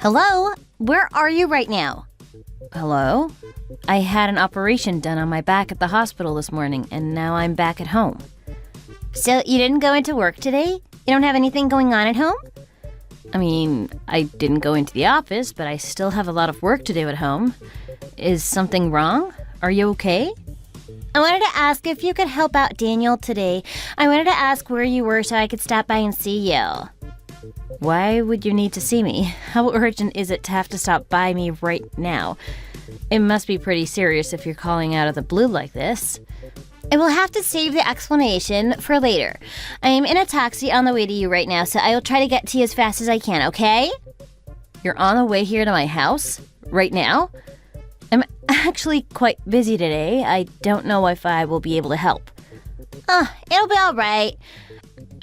Hello? Where are you right now? Hello? I had an operation done on my back at the hospital this morning, and now I'm back at home. So you didn't go into work today? You don't have anything going on at home? I mean, I didn't go into the office, but I still have a lot of work to do at home. Is something wrong? Are you okay? I wanted to ask if you could help out Daniel today. I wanted to ask where you were so I could stop by and see you. Why would you need to see me? How urgent is it to have to stop by me right now? It must be pretty serious if you're calling out of the blue like this. I will have to save the explanation for later. I am in a taxi on the way to you right now, so I will try to get to you as fast as I can, okay? You're on the way here to my house? Right now? I'm actually quite busy today. I don't know if I will be able to help. It'll be alright.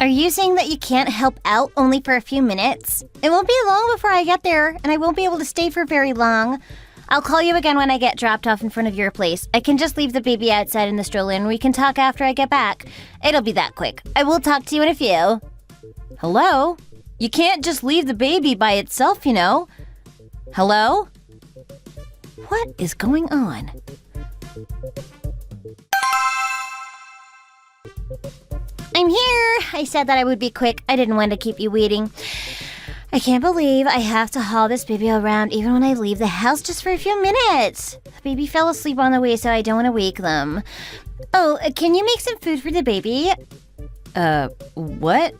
Are you saying that you can't help out only for a few minutes? It won't be long before I get there, and I won't be able to stay for very long. I'll call you again when I get dropped off in front of your place. I can just leave the baby outside in the stroller and we can talk after I get back. It'll be that quick. I will talk to you in a few. Hello? You can't just leave the baby by itself, you know. Hello? What is going on? I'm here! I said that I would be quick. I didn't want to keep you waiting. I can't believe I have to haul this baby around even when I leave the house just for a few minutes. The baby fell asleep on the way, so I don't want to wake them. Oh, can you make some food for the baby? What?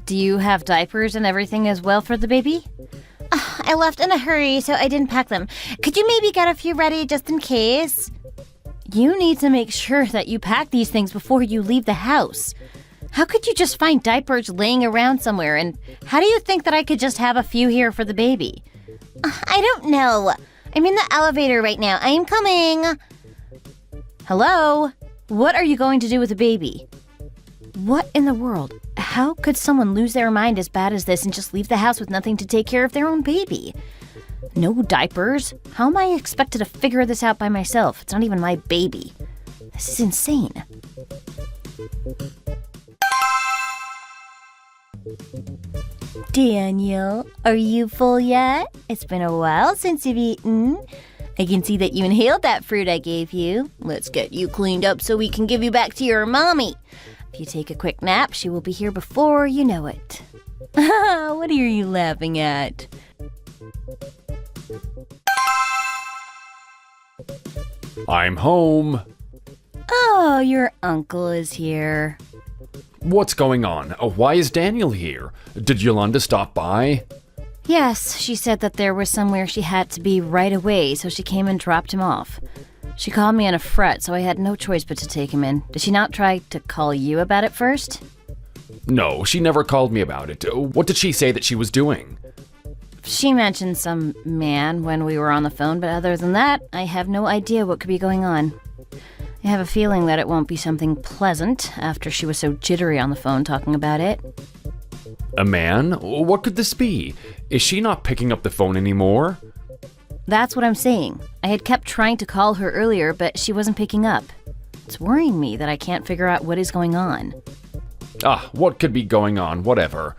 Do you have diapers and everything as well for the baby? I left in a hurry, so I didn't pack them. Could you maybe get a few ready just in case? You need to make sure that you pack these things before you leave the house. How could you just find diapers laying around somewhere, and how do you think that I could just have a few here for the baby? I don't know. I'm in the elevator right now. I am coming. Hello? What are you going to do with the baby? What in the world? How could someone lose their mind as bad as this and just leave the house with nothing to take care of their own baby? No diapers? How am I expected to figure this out by myself? It's not even my baby. This is insane. Daniel, are you full yet? It's been a while since you've eaten. I can see that you inhaled that fruit I gave you. Let's get you cleaned up so we can give you back to your mommy. If you take a quick nap, she will be here before you know it. What are you laughing at? I'm home. Oh, your uncle is here. What's going on? Why is Daniel here? Did Yolanda stop by? Yes, she said that there was somewhere she had to be right away, so she came and dropped him off. She called me in a fret, so I had no choice but to take him in. Did she not try to call you about it first? No, she never called me about it. What did she say that she was doing? She mentioned some man when we were on the phone, but other than that, I have no idea what could be going on. I have a feeling that it won't be something pleasant after she was so jittery on the phone talking about it. A man? What could this be? Is she not picking up the phone anymore? That's what I'm saying. I had kept trying to call her earlier, but she wasn't picking up. It's worrying me that I can't figure out what is going on. What could be going on? Whatever.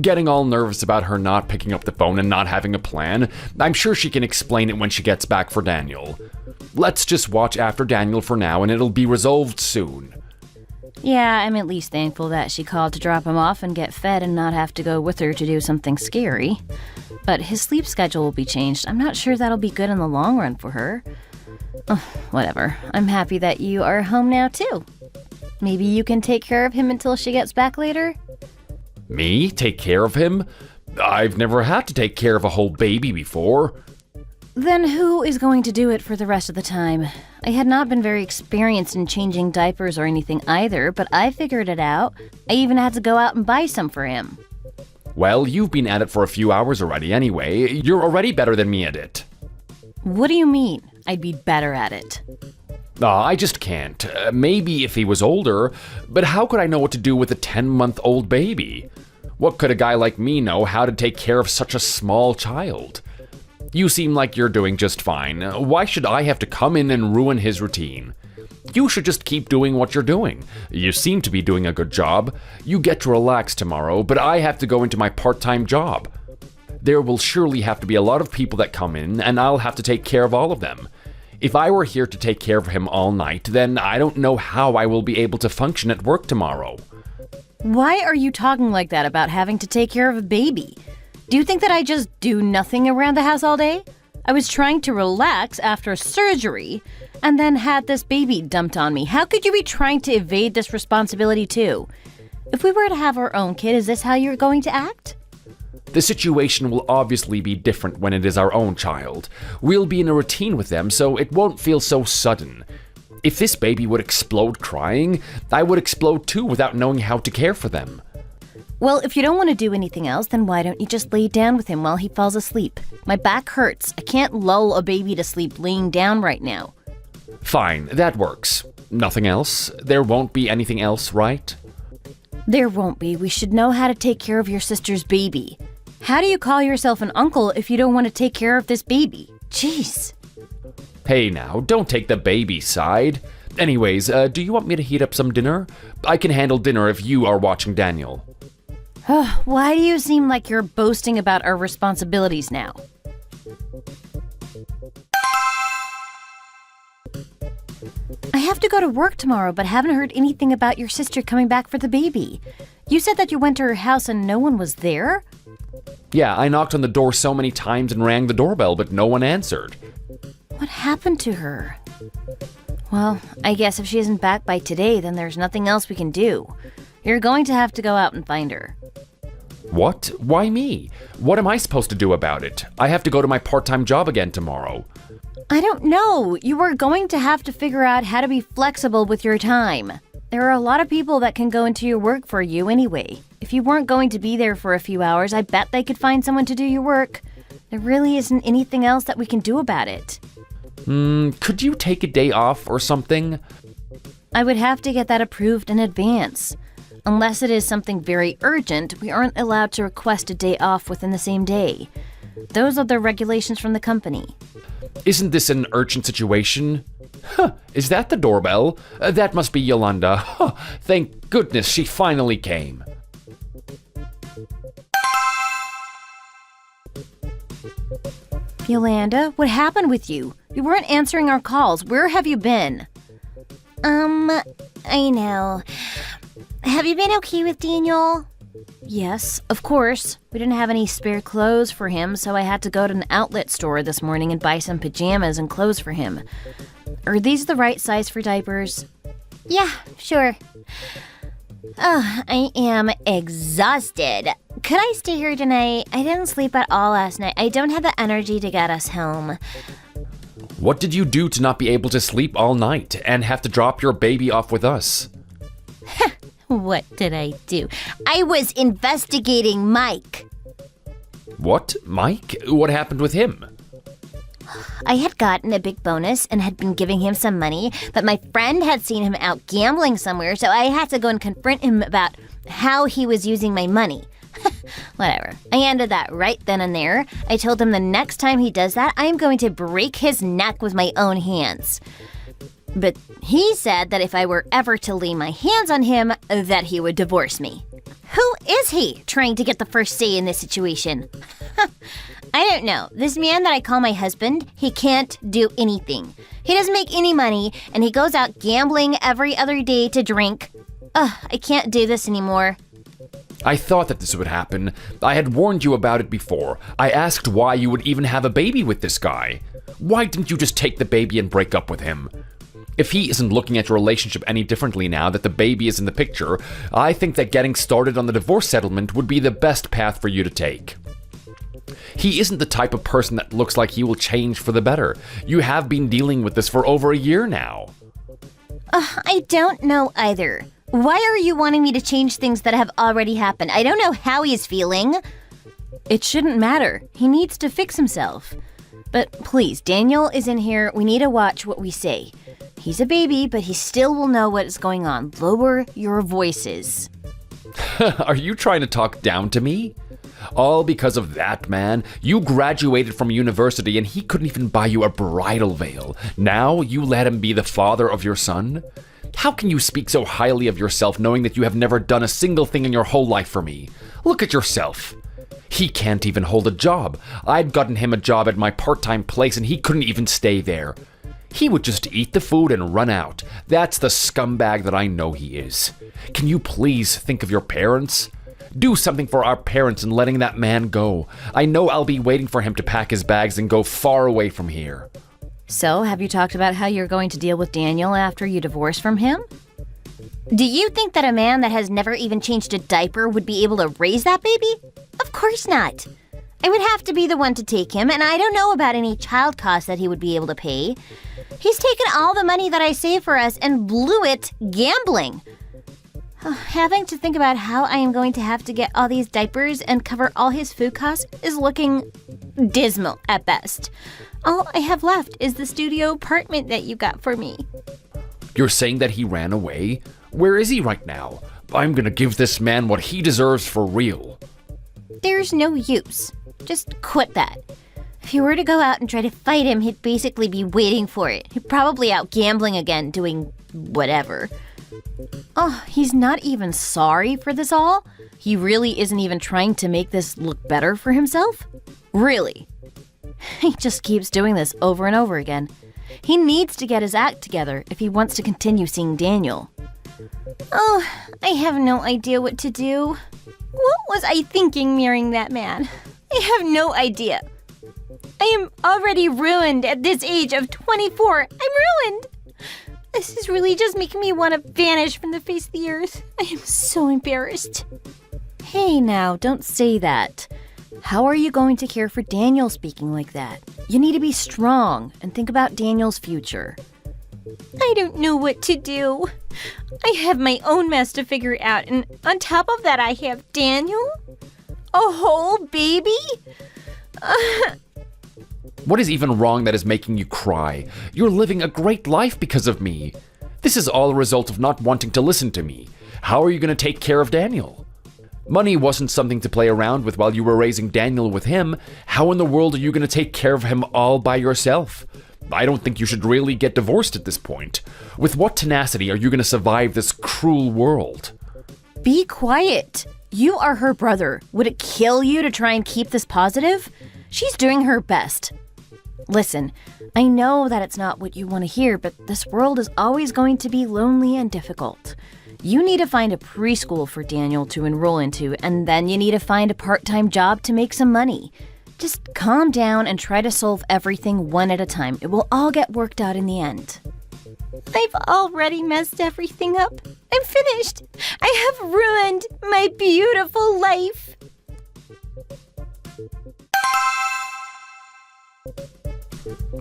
Getting all nervous about her not picking up the phone and not having a plan. I'm sure she can explain it when she gets back for Daniel. Let's just watch after Daniel for now and it'll be resolved soon. Yeah, I'm at least thankful that she called to drop him off and get fed and not have to go with her to do something scary. But his sleep schedule will be changed. I'm not sure that'll be good in the long run for her. Whatever. I'm happy that you are home now too. Maybe you can take care of him until she gets back later? Me? Take care of him? I've never had to take care of a whole baby before. Then who is going to do it for the rest of the time? I had not been very experienced in changing diapers or anything either, but I figured it out. I even had to go out and buy some for him. Well, you've been at it for a few hours already anyway. You're already better than me at it. What do you mean, I'd be better at it? I just can't. Maybe if he was older, but how could I know what to do with a 10-month-old baby? What could a guy like me know how to take care of such a small child? You seem like you're doing just fine. Why should I have to come in and ruin his routine? You should just keep doing what you're doing. You seem to be doing a good job. You get to relax tomorrow, but I have to go into my part-time job. There will surely have to be a lot of people that come in, and I'll have to take care of all of them. If I were here to take care of him all night, then I don't know how I will be able to function at work tomorrow. Why are you talking like that about having to take care of a baby? Do you think that I just do nothing around the house all day? I was trying to relax after surgery and then had this baby dumped on me. How could you be trying to evade this responsibility too? If we were to have our own kid, is this how you're going to act? The situation will obviously be different when it is our own child. We'll be in a routine with them, so it won't feel so sudden. If this baby would explode crying, I would explode too without knowing how to care for them. Well, if you don't want to do anything else, then why don't you just lay down with him while he falls asleep? My back hurts. I can't lull a baby to sleep laying down right now. Fine, that works. Nothing else? There won't be anything else, right? There won't be. We should know how to take care of your sister's baby. How do you call yourself an uncle if you don't want to take care of this baby? Jeez. Hey now, don't take the baby side. Anyways, do you want me to heat up some dinner? I can handle dinner if you are watching Daniel. Why do you seem like you're boasting about our responsibilities now? I have to go to work tomorrow, but haven't heard anything about your sister coming back for the baby. You said that you went to her house and no one was there? Yeah, I knocked on the door so many times and rang the doorbell, but no one answered. What happened to her? Well, I guess if she isn't back by today, then there's nothing else we can do. You're going to have to go out and find her. What? Why me? What am I supposed to do about it? I have to go to my part-time job again tomorrow. I don't know. You are going to have to figure out how to be flexible with your time. There are a lot of people that can go into your work for you anyway. If you weren't going to be there for a few hours, I bet they could find someone to do your work. There really isn't anything else that we can do about it. Could you take a day off or something? I would have to get that approved in advance. Unless it is something very urgent, we aren't allowed to request a day off within the same day. Those are the regulations from the company. Isn't this an urgent situation? Is that the doorbell? That must be Yolanda. Thank goodness she finally came. Yolanda, what happened with you? You weren't answering our calls. Where have you been? I know. Have you been okay with Daniel? Yes, of course. We didn't have any spare clothes for him, so I had to go to an outlet store this morning and buy some pajamas and clothes for him. Are these the right size for diapers? Yeah, sure. Oh, I am exhausted. Could I stay here tonight? I didn't sleep at all last night. I don't have the energy to get us home. What did you do to not be able to sleep all night and have to drop your baby off with us? What did I do? I was investigating Mike. What? Mike? What happened with him? I had gotten a big bonus and had been giving him some money, but my friend had seen him out gambling somewhere, so I had to go and confront him about how he was using my money. Whatever. I ended that right then and there. I told him the next time he does that, I'm going to break his neck with my own hands. But he said that if I were ever to lay my hands on him, that he would divorce me. Who is he trying to get the first say in this situation? I don't know. This man that I call my husband, he can't do anything. He doesn't make any money, and he goes out gambling every other day to drink. I can't do this anymore. I thought that this would happen. I had warned you about it before. I asked why you would even have a baby with this guy. Why didn't you just take the baby and break up with him? If he isn't looking at your relationship any differently now that the baby is in the picture, I think that getting started on the divorce settlement would be the best path for you to take. He isn't the type of person that looks like he will change for the better. You have been dealing with this for over a year now. I don't know either. Why are you wanting me to change things that have already happened? I don't know how he's feeling. It shouldn't matter. He needs to fix himself. But please, Daniel is in here. We need to watch what we say. He's a baby, but he still will know what is going on. Lower your voices. Are you trying to talk down to me? All because of that man? You graduated from university and he couldn't even buy you a bridal veil. Now you let him be the father of your son? How can you speak so highly of yourself knowing that you have never done a single thing in your whole life for me? Look at yourself. He can't even hold a job. I'd gotten him a job at my part-time place and he couldn't even stay there. He would just eat the food and run out. That's the scumbag that I know he is. Can you please think of your parents? Do something for our parents in letting that man go. I know I'll be waiting for him to pack his bags and go far away from here. So, have you talked about how you're going to deal with Daniel after you divorce from him? Do you think that a man that has never even changed a diaper would be able to raise that baby? Of course not. I would have to be the one to take him, and I don't know about any child costs that he would be able to pay. He's taken all the money that I saved for us and blew it gambling. Having to think about how I am going to have to get all these diapers and cover all his food costs is looking dismal at best. All I have left is the studio apartment that you got for me. You're saying that he ran away? Where is he right now? I'm gonna give this man what he deserves for real. There's no use. Just quit that. If you were to go out and try to fight him, he'd basically be waiting for it. He'd probably out gambling again, doing whatever. Oh, he's not even sorry for this all? He really isn't even trying to make this look better for himself? Really? He just keeps doing this over and over again. He needs to get his act together if he wants to continue seeing Daniel. Oh, I have no idea what to do. What was I thinking marrying that man? I have no idea. I am already ruined at this age of 24. I'm ruined. This is really just making me want to vanish from the face of the earth. I am so embarrassed. Hey now, don't say that. How are you going to care for Daniel speaking like that? You need to be strong and think about Daniel's future. I don't know what to do. I have my own mess to figure out, and on top of that I have Daniel? A whole baby? What is even wrong that is making you cry? You're living a great life because of me. This is all a result of not wanting to listen to me. How are you going to take care of Daniel? Money wasn't something to play around with while you were raising Daniel with him. How in the world are you going to take care of him all by yourself? I don't think you should really get divorced at this point. With what tenacity are you going to survive this cruel world? Be quiet. You are her brother. Would it kill you to try and keep this positive? She's doing her best. Listen, I know that it's not what you want to hear, but this world is always going to be lonely and difficult. You need to find a preschool for Daniel to enroll into, and then you need to find a part-time job to make some money. Just calm down and try to solve everything one at a time. It will all get worked out in the end. I've already messed everything up. I'm finished. I have ruined my beautiful life.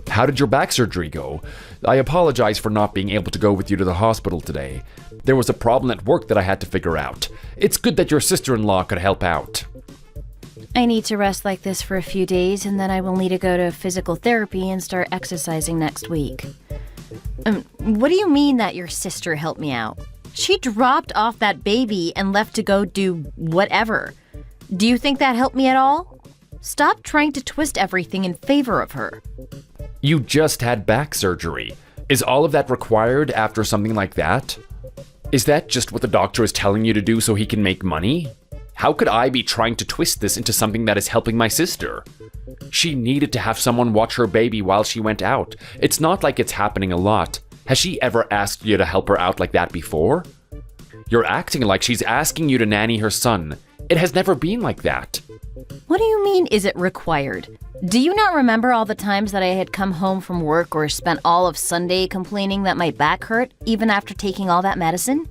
How did your back surgery go? I apologize for not being able to go with you to the hospital today. There was a problem at work that I had to figure out. It's good that your sister-in-law could help out. I need to rest like this for a few days, and then I will need to go to physical therapy and start exercising next week. What do you mean that your sister helped me out? She dropped off that baby and left to go do whatever. Do you think that helped me at all? Stop trying to twist everything in favor of her. You just had back surgery. Is all of that required after something like that? Is that just what the doctor is telling you to do so he can make money? How could I be trying to twist this into something that is helping my sister? She needed to have someone watch her baby while she went out. It's not like it's happening a lot. Has she ever asked you to help her out like that before? You're acting like she's asking you to nanny her son. It has never been like that. What do you mean, is it required? Do you not remember all the times that I had come home from work or spent all of Sunday complaining that my back hurt, even after taking all that medicine?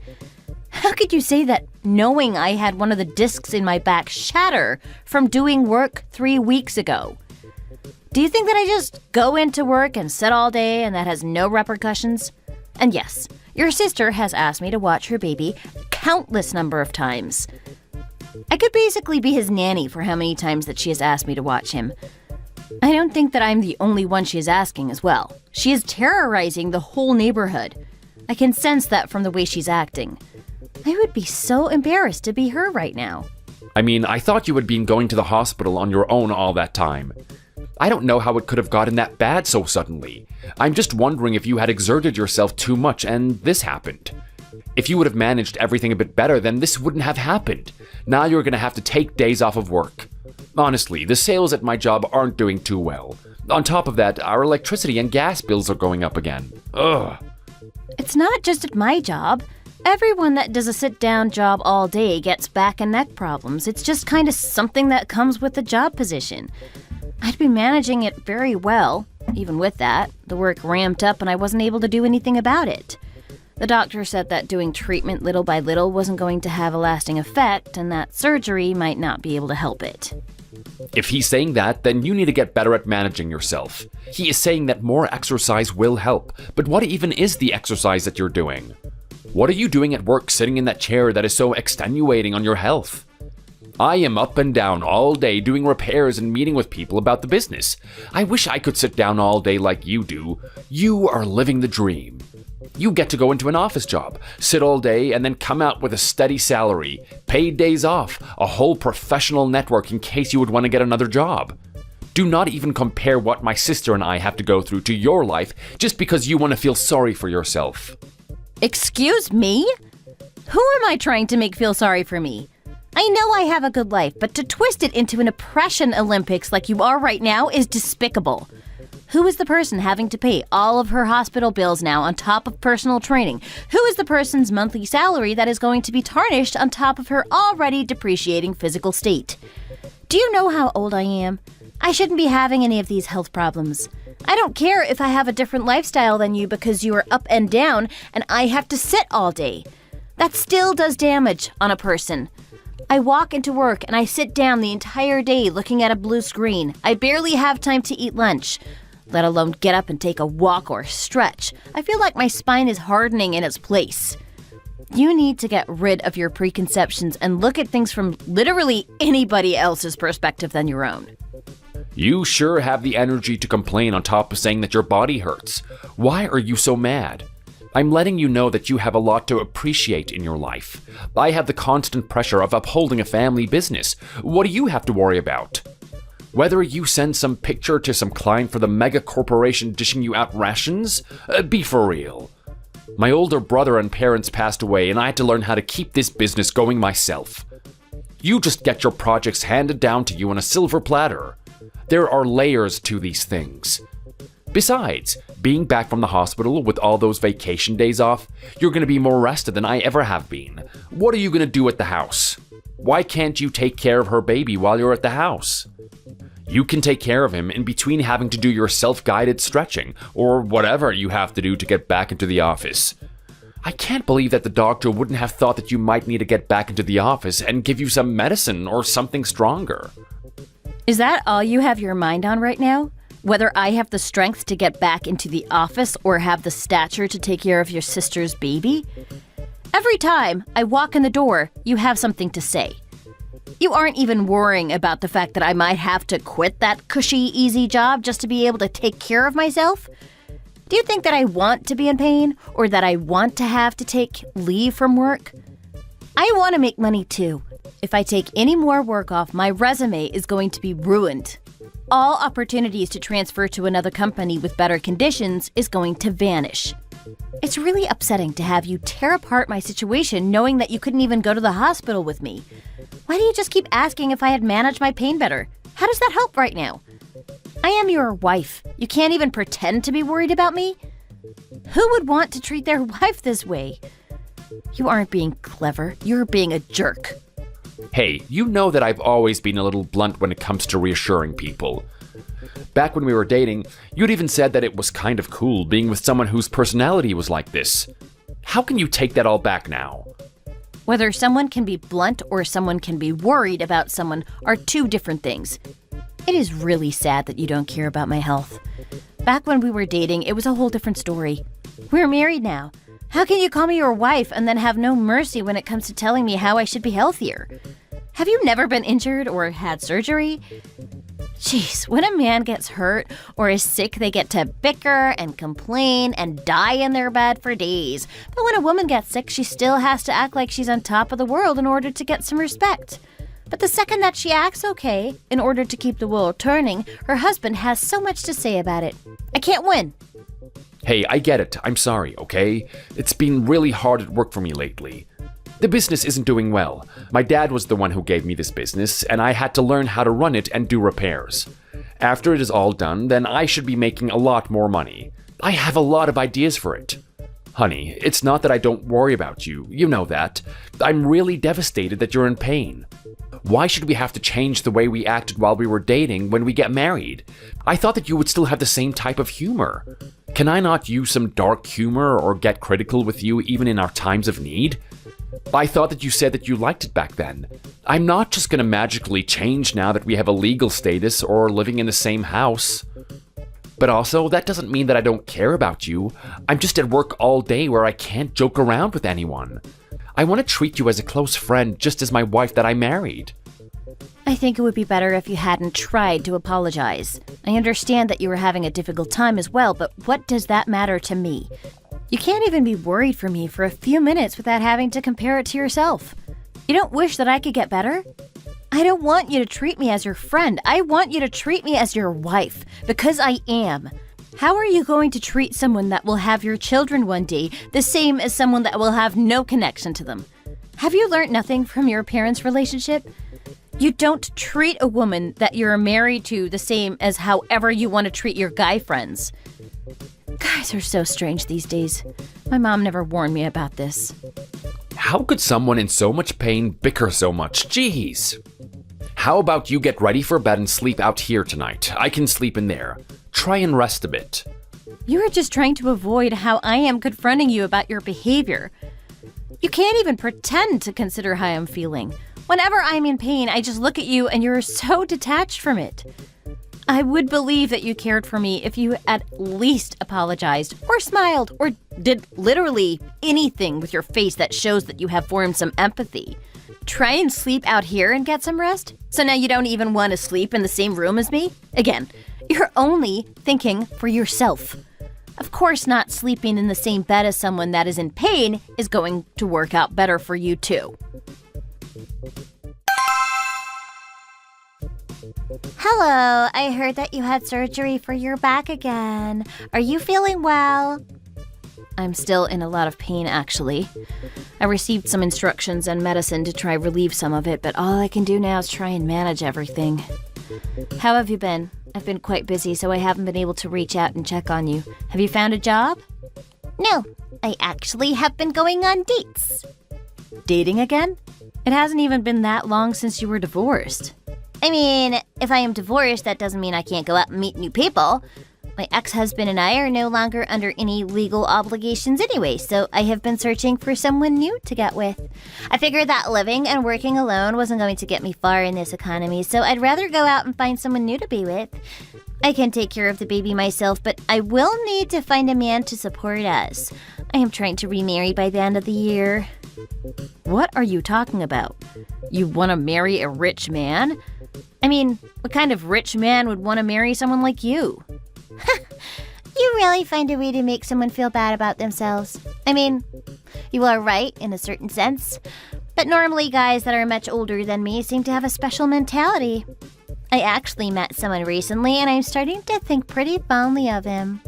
How could you say that knowing I had one of the discs in my back shatter from doing work 3 weeks ago? Do you think that I just go into work and sit all day and that has no repercussions? And yes, your sister has asked me to watch her baby countless number of times. I could basically be his nanny for how many times that she has asked me to watch him. I don't think that I'm the only one she is asking as well. She is terrorizing the whole neighborhood. I can sense that from the way she's acting. I would be so embarrassed to be her right now. I mean, I thought you had been going to the hospital on your own all that time. I don't know how it could have gotten that bad so suddenly. I'm just wondering if you had exerted yourself too much and this happened. If you would have managed everything a bit better, then this wouldn't have happened. Now you're going to have to take days off of work. Honestly, the sales at my job aren't doing too well. On top of that, our electricity and gas bills are going up again. Ugh. It's not just at my job. Everyone that does a sit-down job all day gets back and neck problems. It's just kind of something that comes with the job position. I'd been managing it very well. Even with that, the work ramped up and I wasn't able to do anything about it. The doctor said that doing treatment little by little wasn't going to have a lasting effect and that surgery might not be able to help it. If he's saying that, then you need to get better at managing yourself. He is saying that more exercise will help, but what even is the exercise that you're doing? What are you doing at work sitting in that chair that is so extenuating on your health? I am up and down all day doing repairs and meeting with people about the business. I wish I could sit down all day like you do. You are living the dream. You get to go into an office job, sit all day, and then come out with a steady salary, paid days off, a whole professional network in case you would want to get another job. Do not even compare what my sister and I have to go through to your life just because you want to feel sorry for yourself. Excuse me? Who am I trying to make feel sorry for me? I know I have a good life, but to twist it into an oppression Olympics like you are right now is despicable. Who is the person having to pay all of her hospital bills now on top of personal training? Who is the person's monthly salary that is going to be tarnished on top of her already depreciating physical state? Do you know how old I am? I shouldn't be having any of these health problems. I don't care if I have a different lifestyle than you because you are up and down and I have to sit all day. That still does damage on a person. I walk into work and I sit down the entire day looking at a blue screen. I barely have time to eat lunch, let alone get up and take a walk or stretch. I feel like my spine is hardening in its place. You need to get rid of your preconceptions and look at things from literally anybody else's perspective than your own. You sure have the energy to complain on top of saying that your body hurts. Why are you so mad? I'm letting you know that you have a lot to appreciate in your life. I have the constant pressure of upholding a family business. What do you have to worry about? Whether you send some picture to some client for the mega corporation dishing you out rations? Be for real. My older brother and parents passed away and I had to learn how to keep this business going myself. You just get your projects handed down to you on a silver platter. There are layers to these things. Besides, being back from the hospital with all those vacation days off, you're going to be more rested than I ever have been. What are you going to do at the house? Why can't you take care of her baby while you're at the house? You can take care of him in between having to do your self-guided stretching, or whatever you have to do to get back into the office. I can't believe that the doctor wouldn't have thought that you might need to get back into the office and give you some medicine or something stronger. Is that all you have your mind on right now? Whether I have the strength to get back into the office or have the stature to take care of your sister's baby? Every time I walk in the door, you have something to say. You aren't even worrying about the fact that I might have to quit that cushy, easy job just to be able to take care of myself? Do you think that I want to be in pain or that I want to have to take leave from work? I want to make money too. If I take any more work off, my resume is going to be ruined. All opportunities to transfer to another company with better conditions is going to vanish. It's really upsetting to have you tear apart my situation knowing that you couldn't even go to the hospital with me. Why do you just keep asking if I had managed my pain better? How does that help right now? I am your wife. You can't even pretend to be worried about me? Who would want to treat their wife this way? You aren't being clever. You're being a jerk. Hey, you know that I've always been a little blunt when it comes to reassuring people. Back when we were dating, you'd even said that it was kind of cool being with someone whose personality was like this. How can you take that all back now? Whether someone can be blunt or someone can be worried about someone are two different things. It is really sad that you don't care about my health. Back when we were dating, it was a whole different story. We're married now. How can you call me your wife and then have no mercy when it comes to telling me how I should be healthier? Have you never been injured or had surgery? Jeez, when a man gets hurt or is sick, they get to bicker and complain and die in their bed for days. But when a woman gets sick, she still has to act like she's on top of the world in order to get some respect. But the second that she acts okay, in order to keep the world turning, her husband has so much to say about it. I can't win. Hey, I get it. I'm sorry, okay? It's been really hard at work for me lately. The business isn't doing well. My dad was the one who gave me this business, and I had to learn how to run it and do repairs. After it is all done, then I should be making a lot more money. I have a lot of ideas for it. Honey, it's not that I don't worry about you. You know that. I'm really devastated that you're in pain. Why should we have to change the way we acted while we were dating when we get married? I thought that you would still have the same type of humor. Can I not use some dark humor or get critical with you even in our times of need? I thought that you said that you liked it back then. I'm not just gonna magically change now that we have a legal status or living in the same house. But also, that doesn't mean that I don't care about you. I'm just at work all day where I can't joke around with anyone. I want to treat you as a close friend, just as my wife that I married. I think it would be better if you hadn't tried to apologize. I understand that you were having a difficult time as well, but what does that matter to me? You can't even be worried for me for a few minutes without having to compare it to yourself. You don't wish that I could get better? I don't want you to treat me as your friend. I want you to treat me as your wife, because I am. How are you going to treat someone that will have your children one day the same as someone that will have no connection to them? Have you learned nothing from your parents' relationship? You don't treat a woman that you're married to the same as however you want to treat your guy friends. Guys are so strange these days. My mom never warned me about this. How could someone in so much pain bicker so much? Jeez. How about you get ready for bed and sleep out here tonight? I can sleep in there. Try and rest a bit. You are just trying to avoid how I am confronting you about your behavior. You can't even pretend to consider how I'm feeling. Whenever I'm in pain, I just look at you and you're so detached from it. I would believe that you cared for me if you at least apologized or smiled or did literally anything with your face that shows that you have formed some empathy. Try and sleep out here and get some rest? So now you don't even want to sleep in the same room as me? Again, you're only thinking for yourself. Of course, not sleeping in the same bed as someone that is in pain is going to work out better for you too. Hello, I heard that you had surgery for your back again. Are you feeling well? I'm still in a lot of pain, actually. I received some instructions and medicine to try relieve some of it, but all I can do now is try and manage everything. How have you been? I've been quite busy, so I haven't been able to reach out and check on you. Have you found a job? No, I actually have been going on dates. Dating again? It hasn't even been that long since you were divorced. I mean, if I am divorced, that doesn't mean I can't go out and meet new people. My ex-husband and I are no longer under any legal obligations anyway, so I have been searching for someone new to get with. I figured that living and working alone wasn't going to get me far in this economy, so I'd rather go out and find someone new to be with. I can take care of the baby myself, but I will need to find a man to support us. I am trying to remarry by the end of the year. What are you talking about? You want to marry a rich man? I mean, what kind of rich man would want to marry someone like you? You really find a way to make someone feel bad about themselves. I mean, you are right in a certain sense, but normally guys that are much older than me seem to have a special mentality. I actually met someone recently and I'm starting to think pretty fondly of him.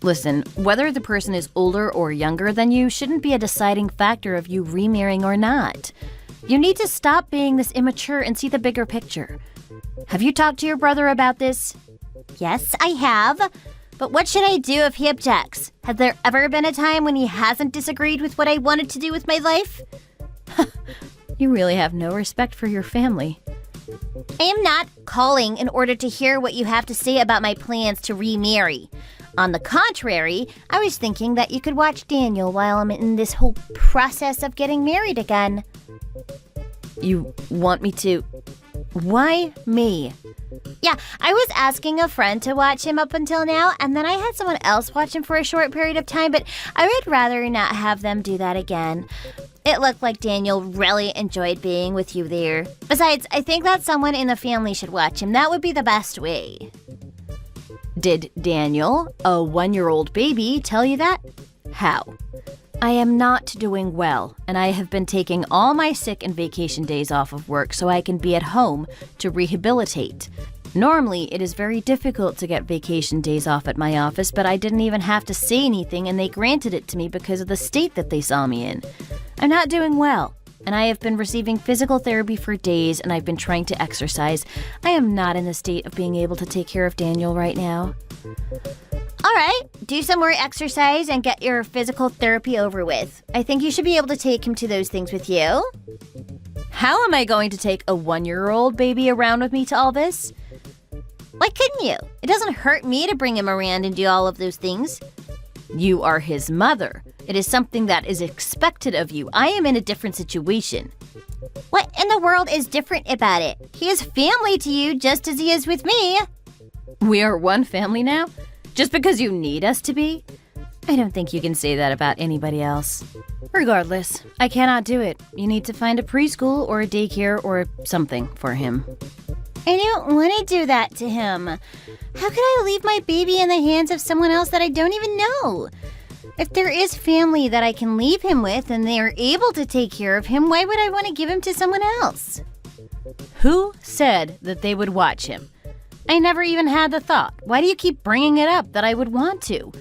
Listen, whether the person is older or younger than you shouldn't be a deciding factor of you remarrying or not. You need to stop being this immature and see the bigger picture. Have you talked to your brother about this? Yes, I have. But what should I do if he objects? Has there ever been a time when he hasn't disagreed with what I wanted to do with my life? You really have no respect for your family. I am not calling in order to hear what you have to say about my plans to remarry. On the contrary, I was thinking that you could watch Daniel while I'm in this whole process of getting married again. You want me to... Why me? Yeah, I was asking a friend to watch him up until now, and then I had someone else watch him for a short period of time, but I would rather not have them do that again. It looked like Daniel really enjoyed being with you there. Besides, I think that someone in the family should watch him. That would be the best way. Did Daniel, a 1-year-old baby, tell you that? How? I am not doing well, and I have been taking all my sick and vacation days off of work so I can be at home to rehabilitate. Normally, it is very difficult to get vacation days off at my office, but I didn't even have to say anything and they granted it to me because of the state that they saw me in. I'm not doing well. and I have been receiving physical therapy for days, and I've been trying to exercise. I am not in the state of being able to take care of Daniel right now. All right, do some more exercise and get your physical therapy over with. I think you should be able to take him to those things with you. How am I going to take a 1-year-old baby around with me to all this? Why couldn't you? It doesn't hurt me to bring him around and do all of those things. You are his mother. It is something that is expected of you. I am in a different situation. What in the world is different about it? He is family to you just as he is with me. We are one family now? Just because you need us to be? I don't think you can say that about anybody else. Regardless, I cannot do it. You need to find a preschool or a daycare or something for him. I don't want to do that to him. How could I leave my baby in the hands of someone else that I don't even know? If there is family that I can leave him with and they are able to take care of him, why would I want to give him to someone else? Who said that they would watch him? I never even had the thought. Why do you keep bringing it up that I would want to?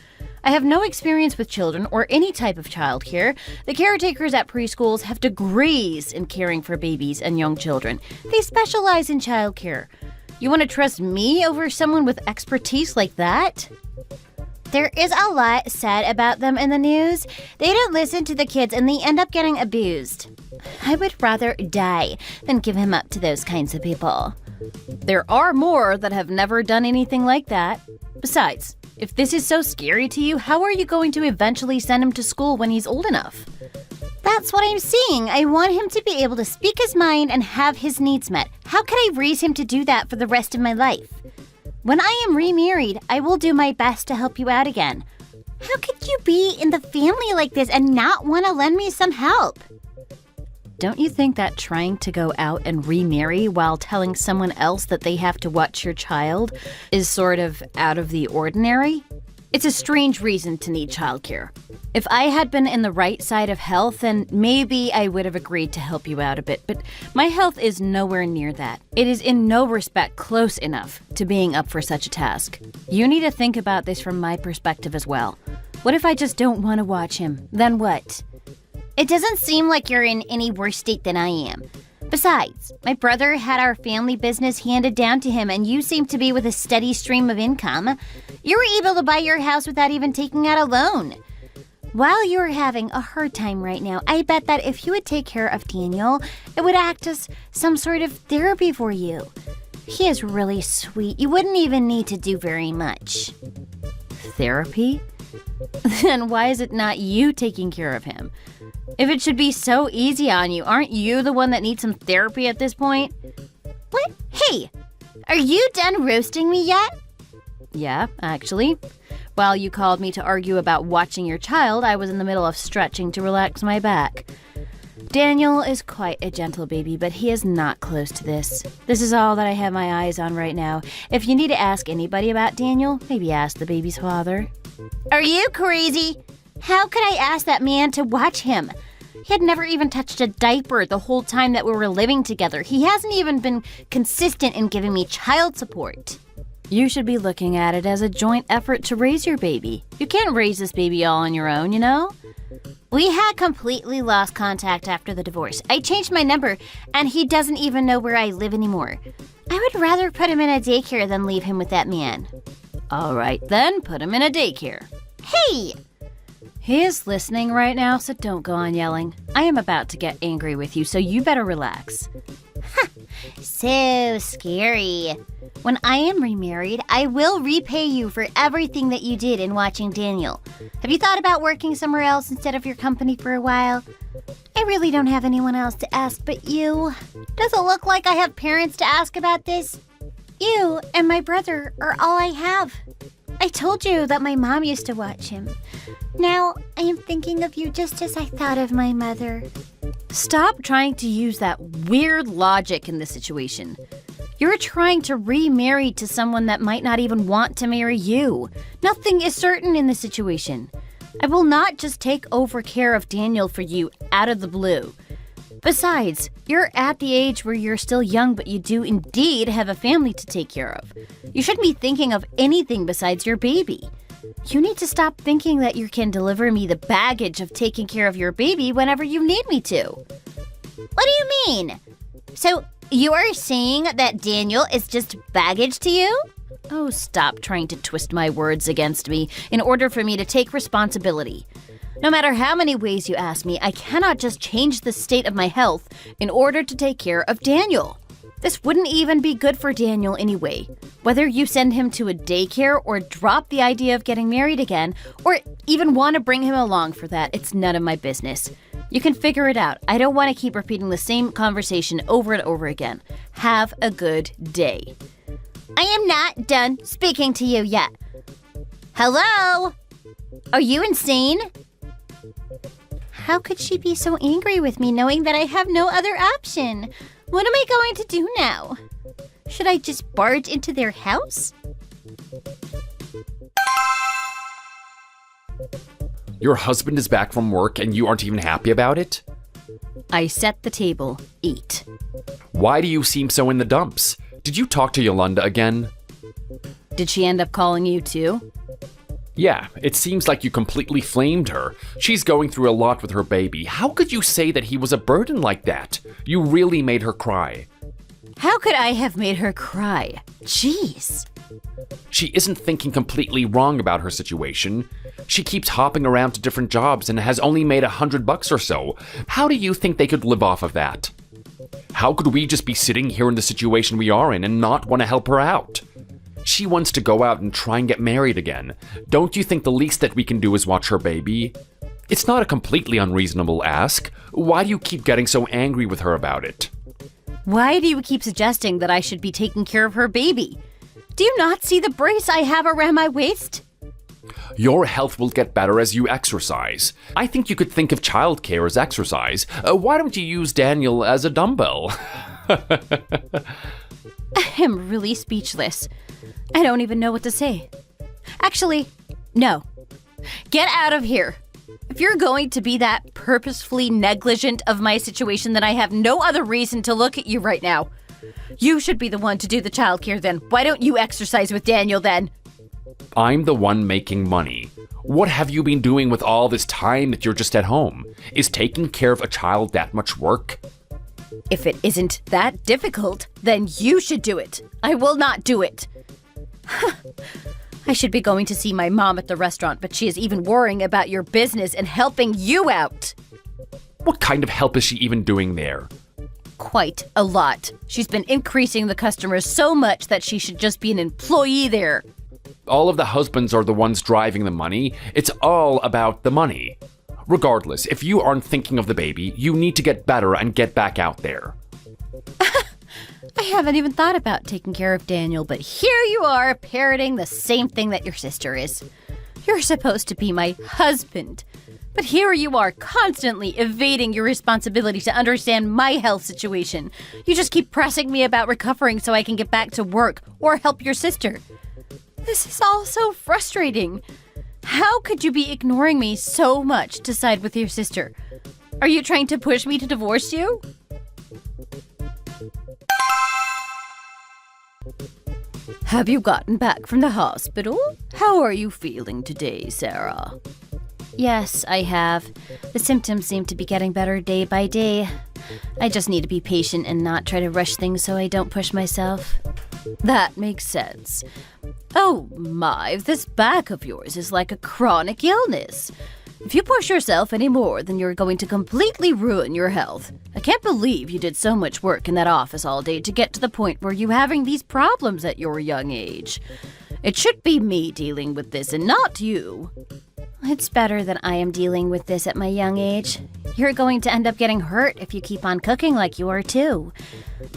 I have no experience with children or any type of childcare. The caretakers at preschools have degrees in caring for babies and young children. They specialize in childcare. You want to trust me over someone with expertise like that? There is a lot said about them in the news. They don't listen to the kids and they end up getting abused. I would rather die than give him up to those kinds of people. There are more that have never done anything like that. Besides, if this is so scary to you, how are you going to eventually send him to school when he's old enough? That's what I'm saying. I want him to be able to speak his mind and have his needs met. How could I raise him to do that for the rest of my life? When I am remarried, I will do my best to help you out again. How could you be in the family like this and not want to lend me some help? Don't you think that trying to go out and remarry while telling someone else that they have to watch your child is sort of out of the ordinary? It's a strange reason to need childcare. If I had been in the right side of health, then maybe I would have agreed to help you out a bit, but my health is nowhere near that. It is in no respect close enough to being up for such a task. You need to think about this from my perspective as well. What if I just don't want to watch him? Then what? It doesn't seem like you're in any worse state than I am. Besides, my brother had our family business handed down to him and you seem to be with a steady stream of income. You were able to buy your house without even taking out a loan. While you're having a hard time right now, I bet that if you would take care of Daniel, it would act as some sort of therapy for you. He is really sweet. You wouldn't even need to do very much. Therapy? Then why is it not you taking care of him? If it should be so easy on you, aren't you the one that needs some therapy at this point? What? Hey, are you done roasting me yet? Yeah, actually. While you called me to argue about watching your child, I was in the middle of stretching to relax my back. Daniel is quite a gentle baby, but he is not close to this. This is all that I have my eyes on right now. If you need to ask anybody about Daniel, maybe ask the baby's father. Are you crazy? How could I ask that man to watch him? He had never even touched a diaper the whole time that we were living together. He hasn't even been consistent in giving me child support. You should be looking at it as a joint effort to raise your baby. You can't raise this baby all on your own, you know? We had completely lost contact after the divorce. I changed my number, and he doesn't even know where I live anymore. I would rather put him in a daycare than leave him with that man. All right, then, put him in a daycare. Hey! He is listening right now, so don't go on yelling. I am about to get angry with you, so you better relax. So scary. When I am remarried, I will repay you for everything that you did in watching Daniel. Have you thought about working somewhere else instead of your company for a while? I really don't have anyone else to ask but you. Does it look like I have parents to ask about this? You and my brother are all I have. I told you that my mom used to watch him. Now, I am thinking of you just as I thought of my mother. Stop trying to use that weird logic in this situation. You're trying to remarry to someone that might not even want to marry you. Nothing is certain in this situation. I will not just take over care of Daniel for you out of the blue. Besides, you're at the age where you're still young, but you do indeed have a family to take care of. You shouldn't be thinking of anything besides your baby. You need to stop thinking that you can deliver me the baggage of taking care of your baby whenever you need me to. What do you mean? So you are saying that Daniel is just baggage to you? Oh, stop trying to twist my words against me in order for me to take responsibility. No matter how many ways you ask me, I cannot just change the state of my health in order to take care of Daniel. This wouldn't even be good for Daniel anyway. Whether you send him to a daycare or drop the idea of getting married again, or even want to bring him along for that, it's none of my business. You can figure it out. I don't want to keep repeating the same conversation over and over again. Have a good day. I am not done speaking to you yet. Hello? Are you insane? How could she be so angry with me knowing that I have no other option? What am I going to do now? Should I just barge into their house? Your husband is back from work and you aren't even happy about it? I set the table. Eat. Why do you seem so in the dumps? Did you talk to Yolanda again? Did she end up calling you too? Yeah, it seems like you completely flamed her. She's going through a lot with her baby. How could you say that he was a burden like that? You really made her cry. How could I have made her cry? Jeez. She isn't thinking completely wrong about her situation. She keeps hopping around to different jobs and has only made $100 or so. How do you think they could live off of that? How could we just be sitting here in the situation we are in and not want to help her out? She wants to go out and try and get married again. Don't you think the least that we can do is watch her baby? It's not a completely unreasonable ask. Why do you keep getting so angry with her about it? Why do you keep suggesting that I should be taking care of her baby? Do you not see the brace I have around my waist? Your health will get better as you exercise. I think you could think of childcare as exercise. Why don't you use Daniel as a dumbbell? I am really speechless. I don't even know what to say. Actually, no. Get out of here. If you're going to be that purposefully negligent of my situation, then I have no other reason to look at you right now. You should be the one to do the childcare then. Why don't you exercise with Daniel then? I'm the one making money. What have you been doing with all this time that you're just at home? Is taking care of a child that much work? If it isn't that difficult, then you should do it. I will not do it. I should be going to see my mom at the restaurant, but she is even worrying about your business and helping you out. What kind of help is she even doing there? Quite a lot. She's been increasing the customers so much that she should just be an employee there. All of the husbands are the ones driving the money. It's all about the money. Regardless, if you aren't thinking of the baby, you need to get better and get back out there. I haven't even thought about taking care of Daniel, but here you are parroting the same thing that your sister is. You're supposed to be my husband, but here you are constantly evading your responsibility to understand my health situation. You just keep pressing me about recovering so I can get back to work or help your sister. This is all so frustrating. How could you be ignoring me so much to side with your sister? Are you trying to push me to divorce you? Have you gotten back from the hospital? How are you feeling today, Sarah? Yes, I have. The symptoms seem to be getting better day by day. I just need to be patient and not try to rush things so I don't push myself. That makes sense. Oh my, this back of yours is like a chronic illness. If you push yourself any more, then you're going to completely ruin your health. I can't believe you did so much work in that office all day to get to the point where you're having these problems at your young age. It should be me dealing with this and not you. It's better that I am dealing with this at my young age. You're going to end up getting hurt if you keep on cooking like you are too.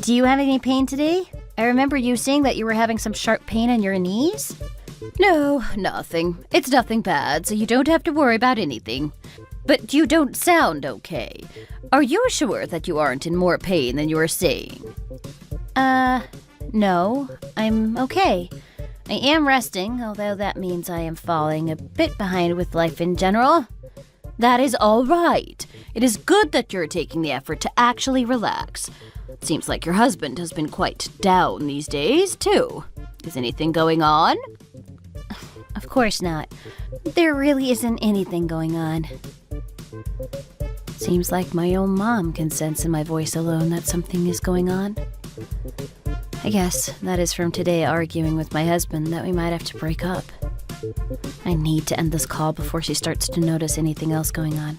Do you have any pain today? I remember you saying that you were having some sharp pain in your knees. No, nothing. It's nothing bad, so you don't have to worry about anything. But you don't sound okay. Are you sure that you aren't in more pain than you are saying? No, I'm okay. I am resting, although that means I am falling a bit behind with life in general. That is all right. It is good that you're taking the effort to actually relax. It seems like your husband has been quite down these days, too. Is anything going on? Of course not. There really isn't anything going on. Seems like my own mom can sense in my voice alone that something is going on. I guess that is from today arguing with my husband that we might have to break up. I need to end this call before she starts to notice anything else going on.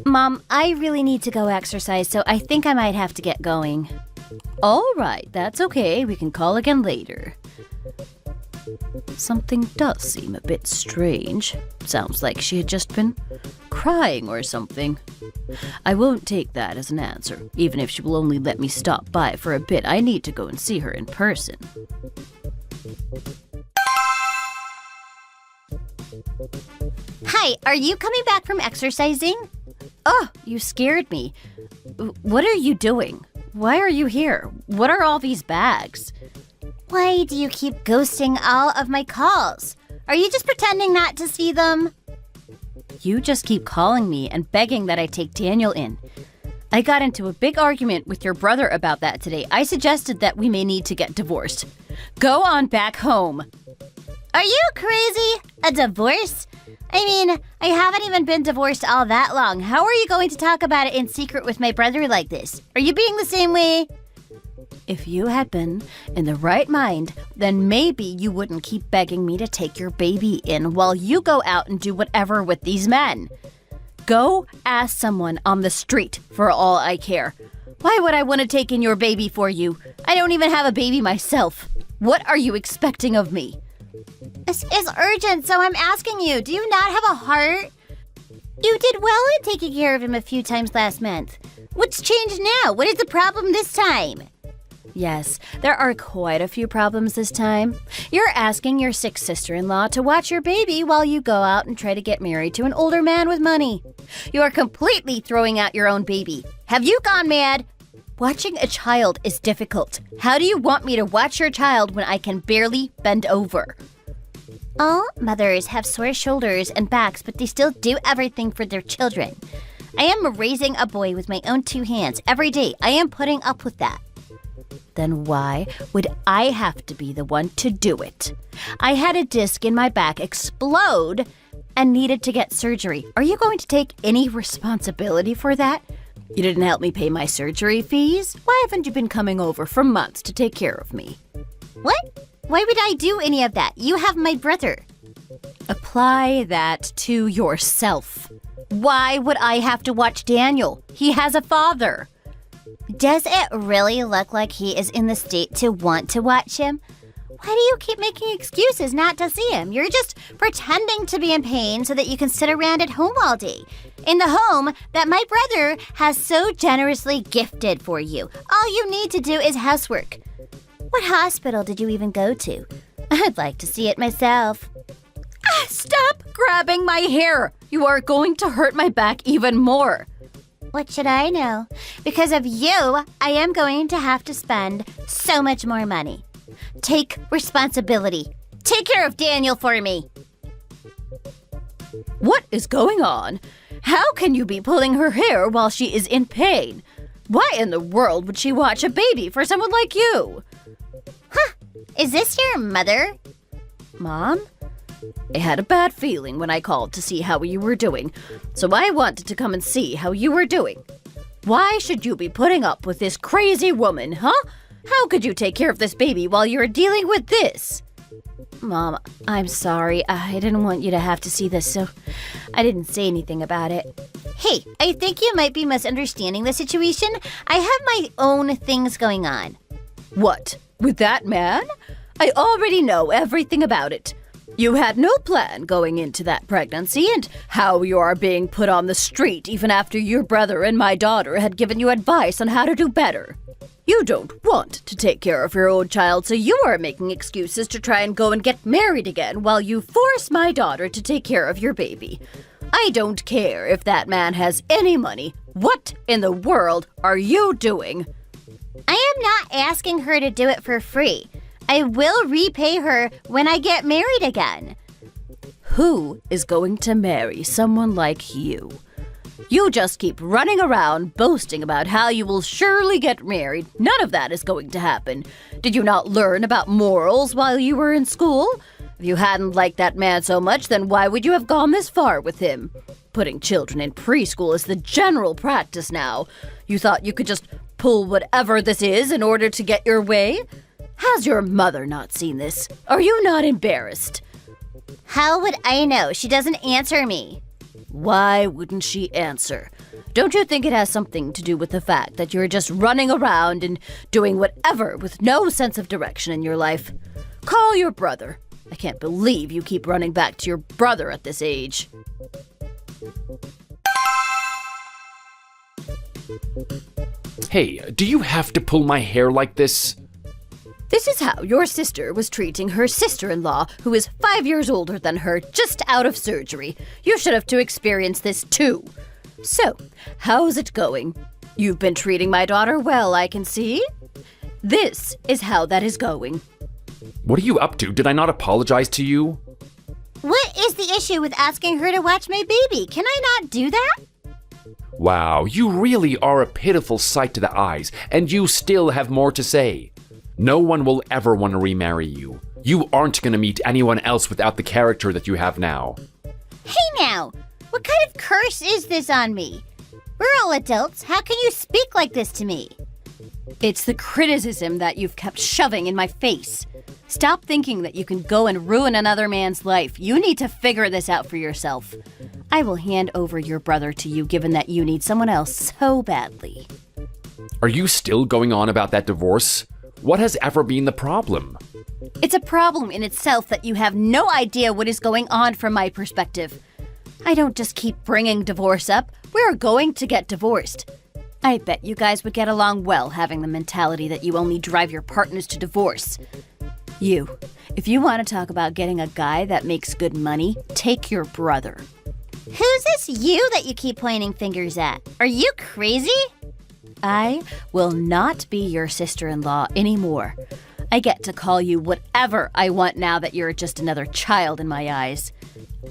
Mom, I really need to go exercise, so I think I might have to get going. All right, that's okay. We can call again later. Something does seem a bit strange. Sounds like she had just been crying or something. I won't take that as an answer, even if she will only let me stop by for a bit. I need to go and see her in person. Hi, are you coming back from exercising? Oh, you scared me. What are you doing? Why are you here? What are all these bags? Why do you keep ghosting all of my calls? Are you just pretending not to see them? You just keep calling me and begging that I take Daniel in. I got into a big argument with your brother about that today. I suggested that we may need to get divorced. Go on back home. Are you crazy? A divorce? I mean, I haven't even been divorced all that long. How are you going to talk about it in secret with my brother like this? Are you being the same way? If you had been in the right mind, then maybe you wouldn't keep begging me to take your baby in while you go out and do whatever with these men. Go ask someone on the street for all I care. Why would I want to take in your baby for you? I don't even have a baby myself. What are you expecting of me? This is urgent, so I'm asking you, do you not have a heart? You did well in taking care of him a few times last month. What's changed now? What is the problem this time? Yes, there are quite a few problems this time. You're asking your sick sister-in-law to watch your baby while you go out and try to get married to an older man with money. You are completely throwing out your own baby. Have you gone mad? Watching a child is difficult. How do you want me to watch your child when I can barely bend over? All mothers have sore shoulders and backs, but they still do everything for their children. I am raising a boy with my own 2 hands every day. I am putting up with that. Then why would I have to be the one to do it? I had a disc in my back explode and needed to get surgery. Are you going to take any responsibility for that? You didn't help me pay my surgery fees. Why haven't you been coming over for months to take care of me? What? Why would I do any of that? You have my brother. Apply that to yourself. Why would I have to watch Daniel? He has a father. Does it really look like he is in the state to want to watch him? Why do you keep making excuses not to see him? You're just pretending to be in pain so that you can sit around at home all day. In the home that my brother has so generously gifted for you. All you need to do is housework. What hospital did you even go to? I'd like to see it myself. Stop grabbing my hair! You are going to hurt my back even more. What should I know? Because of you, I am going to have to spend so much more money. Take responsibility. Take care of Daniel for me. What is going on? How can you be pulling her hair while she is in pain? Why in the world would she watch a baby for someone like you? Huh? Is this your mother? Mom? I had a bad feeling when I called to see how you were doing, so I wanted to come and see how you were doing. Why should you be putting up with this crazy woman, huh? How could you take care of this baby while you're dealing with this? Mom, I'm sorry. I didn't want you to have to see this, so I didn't say anything about it. Hey, I think you might be misunderstanding the situation. I have my own things going on. What? With that man? I already know everything about it. You had no plan going into that pregnancy and how you are being put on the street even after your brother and my daughter had given you advice on how to do better. You don't want to take care of your own child, so you are making excuses to try and go and get married again while you force my daughter to take care of your baby. I don't care if that man has any money. What in the world are you doing? I am not asking her to do it for free. I will repay her when I get married again. Who is going to marry someone like you? You just keep running around boasting about how you will surely get married. None of that is going to happen. Did you not learn about morals while you were in school? If you hadn't liked that man so much, then why would you have gone this far with him? putting children in preschool is the general practice now. You thought you could just pull whatever this is in order to get your way? Has your mother not seen this? Are you not embarrassed? How would I know? She doesn't answer me. Why wouldn't she answer? Don't you think it has something to do with the fact that you're just running around and doing whatever with no sense of direction in your life? Call your brother. I can't believe you keep running back to your brother at this age. Hey, do you have to pull my hair like this? This is how your sister was treating her sister-in-law, who is 5 years older than her, just out of surgery. You should have to experience this too. So, how's it going? You've been treating my daughter well, I can see. This is how that is going. What are you up to? Did I not apologize to you? What is the issue with asking her to watch my baby? Can I not do that? Wow, you really are a pitiful sight to the eyes, and you still have more to say. No one will ever want to remarry you. You aren't going to meet anyone else without the character that you have now. Hey now, what kind of curse is this on me? We're all adults. How can you speak like this to me? It's the criticism that you've kept shoving in my face. Stop thinking that you can go and ruin another man's life. You need to figure this out for yourself. I will hand over your brother to you, given that you need someone else so badly. Are you still going on about that divorce? What has ever been the problem? It's a problem in itself that you have no idea what is going on from my perspective. I don't just keep bringing divorce up. We're going to get divorced. I bet you guys would get along well having the mentality that you only drive your partners to divorce. If you want to talk about getting a guy that makes good money, take your brother. Who's this you that you keep pointing fingers at? Are you crazy? I will not be your sister-in-law anymore. I get to call you whatever I want now that you're just another child in my eyes.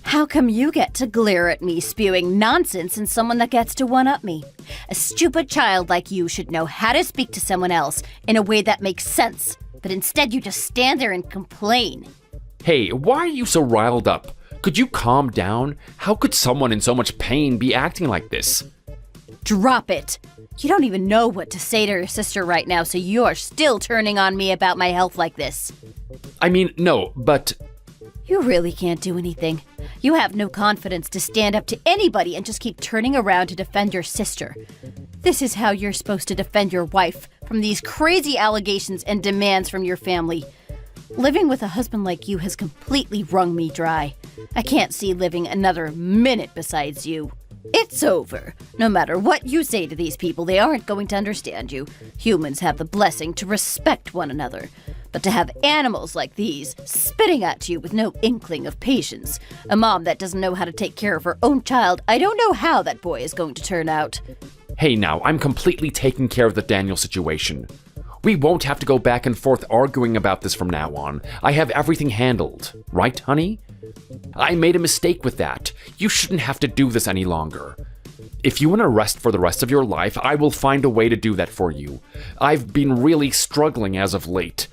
How come you get to glare at me spewing nonsense and someone that gets to one-up me? A stupid child like you should know how to speak to someone else in a way that makes sense, but instead you just stand there and complain. Hey, why are you so riled up? Could you calm down? How could someone in so much pain be acting like this? Drop it! You don't even know what to say to your sister right now, so you are still turning on me about my health like this. I mean, no, but... You really can't do anything. You have no confidence to stand up to anybody and just keep turning around to defend your sister. This is how you're supposed to defend your wife from these crazy allegations and demands from your family. Living with a husband like you has completely wrung me dry. I can't see living another minute besides you. It's over. No matter what you say to these people, they aren't going to understand you. Humans have the blessing to respect one another. But to have animals like these spitting at you with no inkling of patience, a mom that doesn't know how to take care of her own child, I don't know how that boy is going to turn out. Hey now, I'm completely taking care of the Daniel situation. We won't have to go back and forth arguing about this from now on. I have everything handled. Right, honey? I made a mistake with that. You shouldn't have to do this any longer. If you want to rest for the rest of your life, I will find a way to do that for you. I've been really struggling as of late.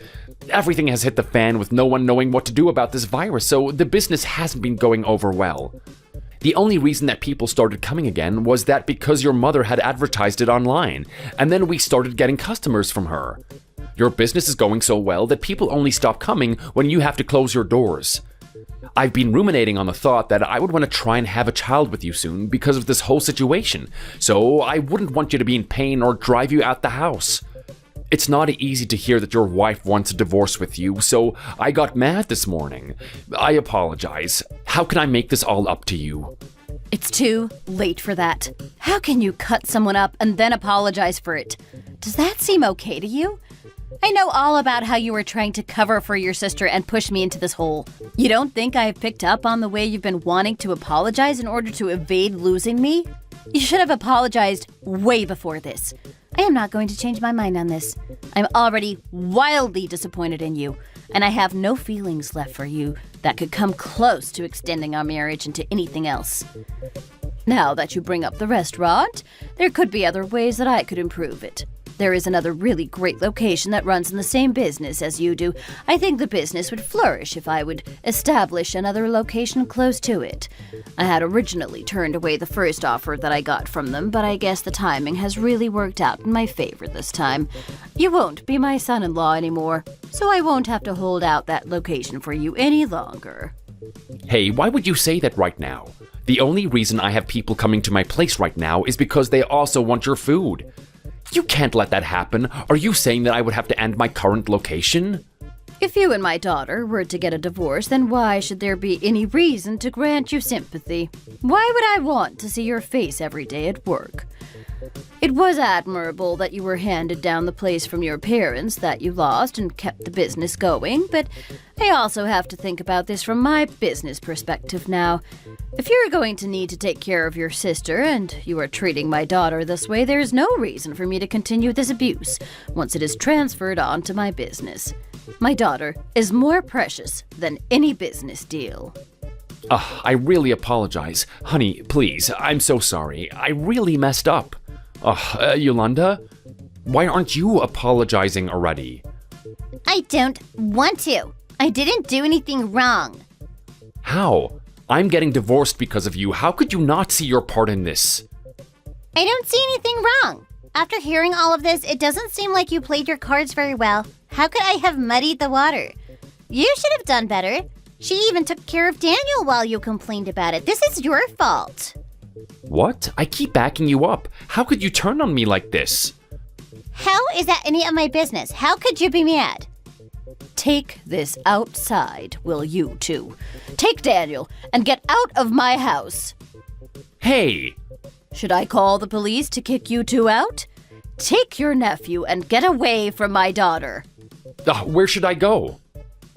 Everything has hit the fan with no one knowing what to do about this virus, so the business hasn't been going over well. The only reason that people started coming again was that because your mother had advertised it online, and then we started getting customers from her. Your business is going so well that people only stop coming when you have to close your doors. I've been ruminating on the thought that I would want to try and have a child with you soon because of this whole situation, so I wouldn't want you to be in pain or drive you out the house. It's not easy to hear that your wife wants a divorce with you, so I got mad this morning. I apologize. How can I make this all up to you? It's too late for that. How can you cut someone up and then apologize for it? Does that seem okay to you? I know all about how you were trying to cover for your sister and push me into this hole. You don't think I have picked up on the way you've been wanting to apologize in order to evade losing me? You should have apologized way before this. I am not going to change my mind on this. I'm already wildly disappointed in you, and I have no feelings left for you that could come close to extending our marriage into anything else. Now that you bring up the restaurant, there could be other ways that I could improve it. There is another really great location that runs in the same business as you do. I think the business would flourish if I would establish another location close to it. I had originally turned away the first offer that I got from them, but I guess the timing has really worked out in my favor this time. You won't be my son-in-law anymore, so I won't have to hold out that location for you any longer. Hey, why would you say that right now? The only reason I have people coming to my place right now is because they also want your food. You can't let that happen. Are you saying that I would have to end my current location? If you and my daughter were to get a divorce, then why should there be any reason to grant you sympathy? Why would I want to see your face every day at work? It was admirable that you were handed down the place from your parents that you lost and kept the business going, but I also have to think about this from my business perspective now. If you're going to need to take care of your sister and you are treating my daughter this way, there's no reason for me to continue this abuse once it is transferred on to my business. My daughter is more precious than any business deal. I really apologize. Honey, please, I'm so sorry. I really messed up. Yolanda, why aren't you apologizing already? I don't want to. I didn't do anything wrong. How? I'm getting divorced because of you. How could you not see your part in this? I don't see anything wrong. After hearing all of this, it doesn't seem like you played your cards very well. How could I have muddied the water? You should have done better. She even took care of Daniel while you complained about it. This is your fault. What? I keep backing you up. How could you turn on me like this? How is that any of my business? How could you be mad? Take this outside, will you two? Take Daniel and get out of my house. Hey! Should I call the police to kick you two out? Take your nephew and get away from my daughter. Where should I go?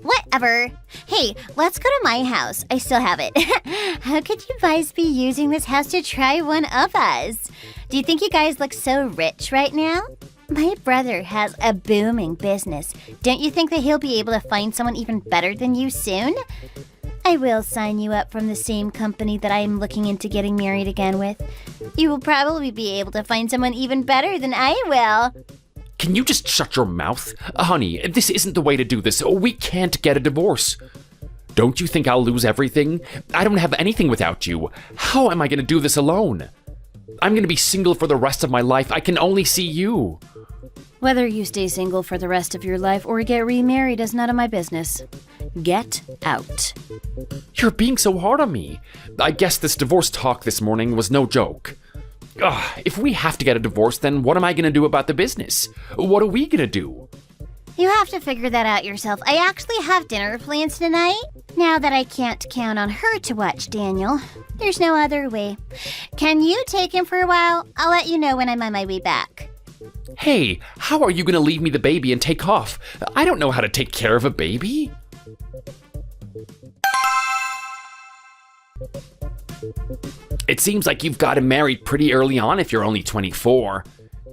Whatever. Hey, let's go to my house. I still have it. How could you guys be using this house to try one of us? Do you think you guys look so rich right now? My brother has a booming business. Don't you think that he'll be able to find someone even better than you soon? I will sign you up from the same company that I am looking into getting married again with. You will probably be able to find someone even better than I will. Can you just shut your mouth? Honey, this isn't the way to do this. We can't get a divorce. Don't you think I'll lose everything? I don't have anything without you. How am I going to do this alone? I'm going to be single for the rest of my life. I can only see you. Whether you stay single for the rest of your life or get remarried is none of my business. Get out. You're being so hard on me. I guess this divorce talk this morning was no joke. If we have to get a divorce, then what am I going to do about the business? What are we going to do? You have to figure that out yourself. I actually have dinner plans tonight. Now that I can't count on her to watch Daniel, there's no other way. Can you take him for a while? I'll let you know when I'm on my way back. Hey, how are you going to leave me the baby and take off? I don't know how to take care of a baby. It seems like you've got him married pretty early on if you're only 24.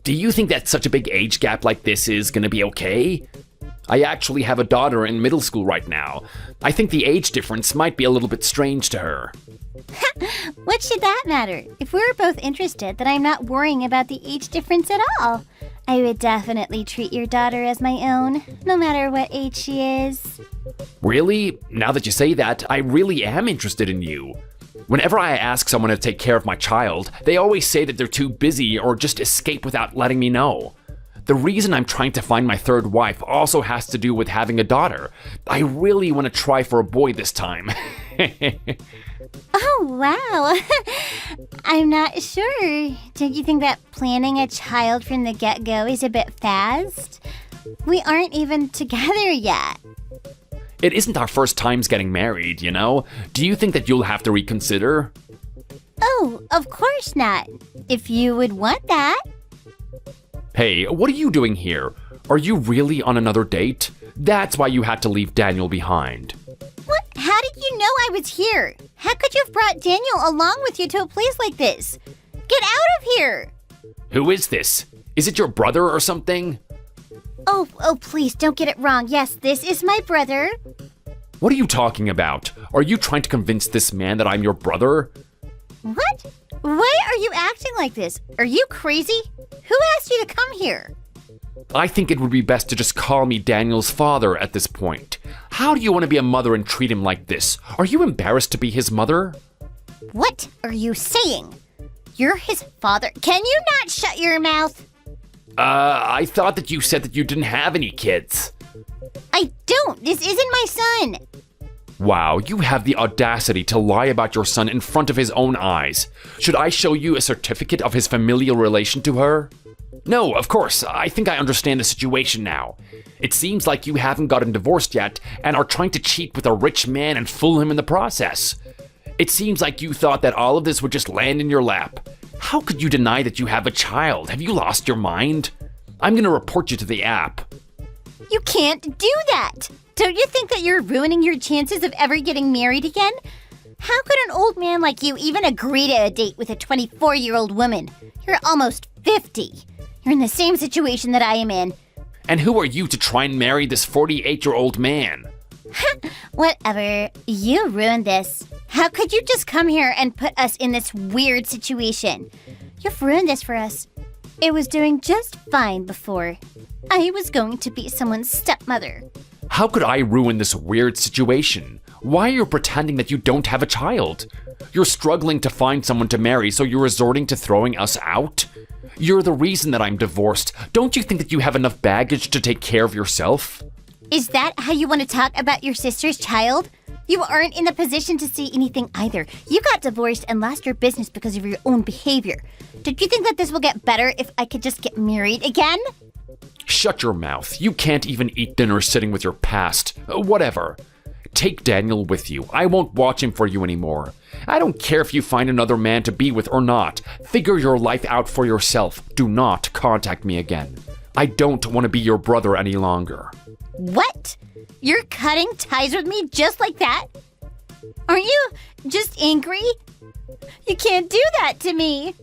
Do you think that such a big age gap like this is gonna be okay? I actually have a daughter in middle school right now. I think the age difference might be a little bit strange to her. What should that matter? If we're both interested, then I'm not worrying about the age difference at all. I would definitely treat your daughter as my own, no matter what age she is. Really? Now that you say that, I really am interested in you. Whenever I ask someone to take care of my child, they always say that they're too busy or just escape without letting me know. The reason I'm trying to find my third wife also has to do with having a daughter. I really want to try for a boy this time. Oh, wow. I'm not sure. Don't you think that planning a child from the get-go is a bit fast? We aren't even together yet. It isn't our first times getting married, you know? Do you think that you'll have to reconsider? Oh, of course not. If you would want that. Hey, what are you doing here? Are you really on another date? That's why you had to leave Daniel behind. What? How did you know I was here? How could you have brought Daniel along with you to a place like this? Get out of here! Who is this? Is it your brother or something? Oh, please, don't get it wrong. Yes, this is my brother. What are you talking about? Are you trying to convince this man that I'm your brother? What? Why are you acting like this? Are you crazy? Who asked you to come here? I think it would be best to just call me Daniel's father at this point. How do you want to be a mother and treat him like this? Are you embarrassed to be his mother? What are you saying? You're his father. Can you not shut your mouth? I thought that you said that you didn't have any kids. I don't. This isn't my son. Wow, you have the audacity to lie about your son in front of his own eyes. Should I show you a certificate of his familial relation to her? No, of course, I think I understand the situation now. It seems like you haven't gotten divorced yet and are trying to cheat with a rich man and fool him in the process. It seems like you thought that all of this would just land in your lap. How could you deny that you have a child? Have you lost your mind? I'm gonna report you to the app. You can't do that. Don't you think that you're ruining your chances of ever getting married again? How could an old man like you even agree to a date with a 24-year-old woman? You're almost 50. You're in the same situation that I am in. And who are you to try and marry this 48-year-old man? Whatever. You ruined this. How could you just come here and put us in this weird situation? You've ruined this for us. It was doing just fine before. I was going to be someone's stepmother. How could I ruin this weird situation? Why are you pretending that you don't have a child? You're struggling to find someone to marry, so you're resorting to throwing us out? You're the reason that I'm divorced. Don't you think that you have enough baggage to take care of yourself? Is that how you want to talk about your sister's child? You aren't in the position to see anything either. You got divorced and lost your business because of your own behavior. Did you think that this will get better if I could just get married again? Shut your mouth. You can't even eat dinner sitting with your past. Whatever. Take Daniel with you. I won't watch him for you anymore. I don't care if you find another man to be with or not. Figure your life out for yourself. Do not contact me again. I don't want to be your brother any longer. What? You're cutting ties with me just like that? Aren't you just angry? You can't do that to me.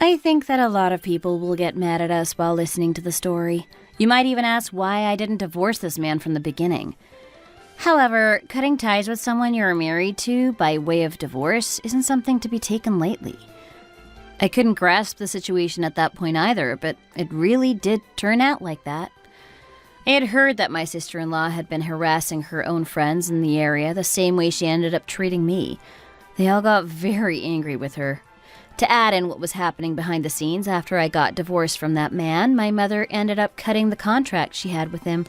I think that a lot of people will get mad at us while listening to the story. You might even ask why I didn't divorce this man from the beginning. However, cutting ties with someone you're married to by way of divorce isn't something to be taken lightly. I couldn't grasp the situation at that point either, but it really did turn out like that. I had heard that my sister-in-law had been harassing her own friends in the area the same way she ended up treating me. They all got very angry with her. To add in what was happening behind the scenes after I got divorced from that man, my mother ended up cutting the contract she had with him.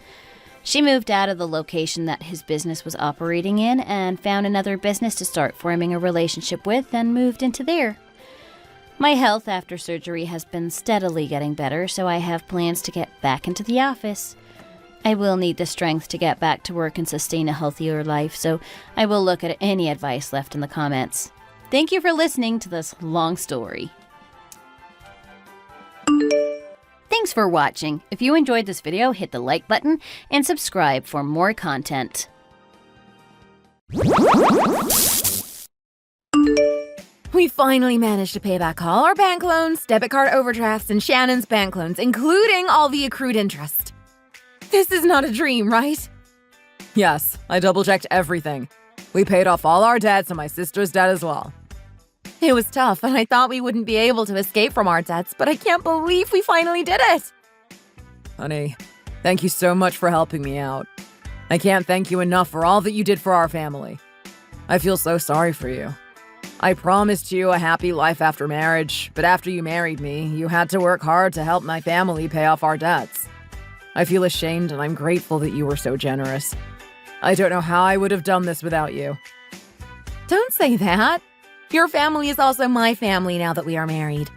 She moved out of the location that his business was operating in and found another business to start forming a relationship with and moved into there. My health after surgery has been steadily getting better, so I have plans to get back into the office. I will need the strength to get back to work and sustain a healthier life, so I will look at any advice left in the comments. Thank you for listening to this long story. Thanks for watching. If you enjoyed this video, hit the like button and subscribe for more content. We finally managed to pay back all our bank loans, debit card overdrafts, and Shannon's bank loans, including all the accrued interest. This is not a dream, right? Yes, I double-checked everything. We paid off all our debts and my sister's debt as well. It was tough, and I thought we wouldn't be able to escape from our debts, but I can't believe we finally did it! Honey, thank you so much for helping me out. I can't thank you enough for all that you did for our family. I feel so sorry for you. I promised you a happy life after marriage, but after you married me, you had to work hard to help my family pay off our debts. I feel ashamed and I'm grateful that you were so generous. I don't know how I would have done this without you. Don't say that. Your family is also my family now that we are married.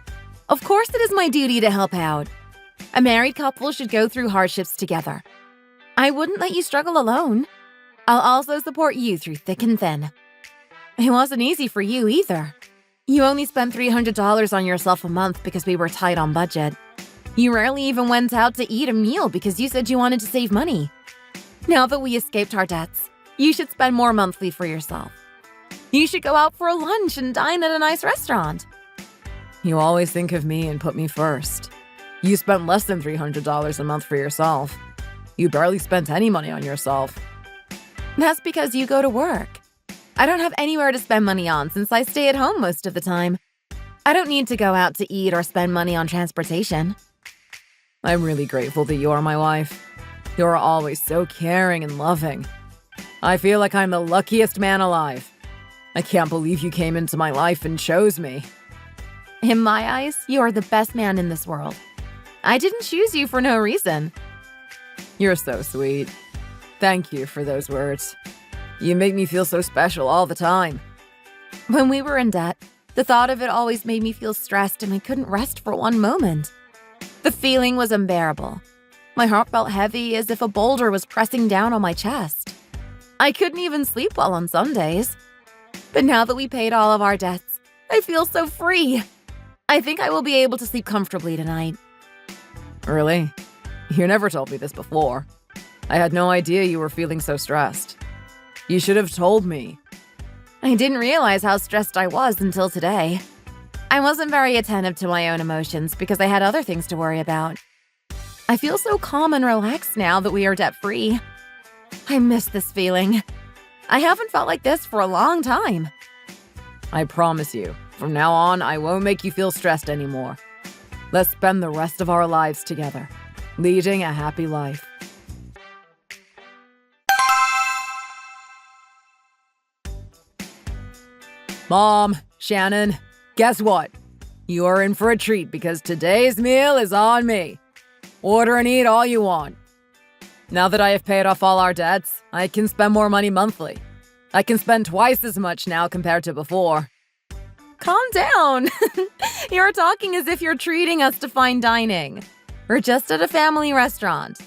Of course it is my duty to help out. A married couple should go through hardships together. I wouldn't let you struggle alone. I'll also support you through thick and thin. It wasn't easy for you either. You only spent $300 on yourself a month because we were tight on budget. You rarely even went out to eat a meal because you said you wanted to save money. Now that we escaped our debts, you should spend more monthly for yourself. You should go out for a lunch and dine at a nice restaurant. You always think of me and put me first. You spent less than $300 a month for yourself. You barely spent any money on yourself. That's because you go to work. I don't have anywhere to spend money on since I stay at home most of the time. I don't need to go out to eat or spend money on transportation. I'm really grateful that you're my wife. You're always so caring and loving. I feel like I'm the luckiest man alive. I can't believe you came into my life and chose me. In my eyes, you are the best man in this world. I didn't choose you for no reason. You're so sweet. Thank you for those words. You make me feel so special all the time. When we were in debt, the thought of it always made me feel stressed and I couldn't rest for one moment. The feeling was unbearable. My heart felt heavy as if a boulder was pressing down on my chest. I couldn't even sleep well on Sundays. But now that we paid all of our debts, I feel so free. I think I will be able to sleep comfortably tonight. Really? You never told me this before. I had no idea you were feeling so stressed. You should have told me. I didn't realize how stressed I was until today. I wasn't very attentive to my own emotions because I had other things to worry about. I feel so calm and relaxed now that we are debt-free. I miss this feeling. I haven't felt like this for a long time. I promise you, from now on, I won't make you feel stressed anymore. Let's spend the rest of our lives together, leading a happy life. Mom, Shannon, guess what? You are in for a treat because today's meal is on me. Order and eat all you want. Now that I have paid off all our debts, I can spend more money monthly. I can spend twice as much now compared to before. Calm down. You're talking as if you're treating us to fine dining. We're just at a family restaurant.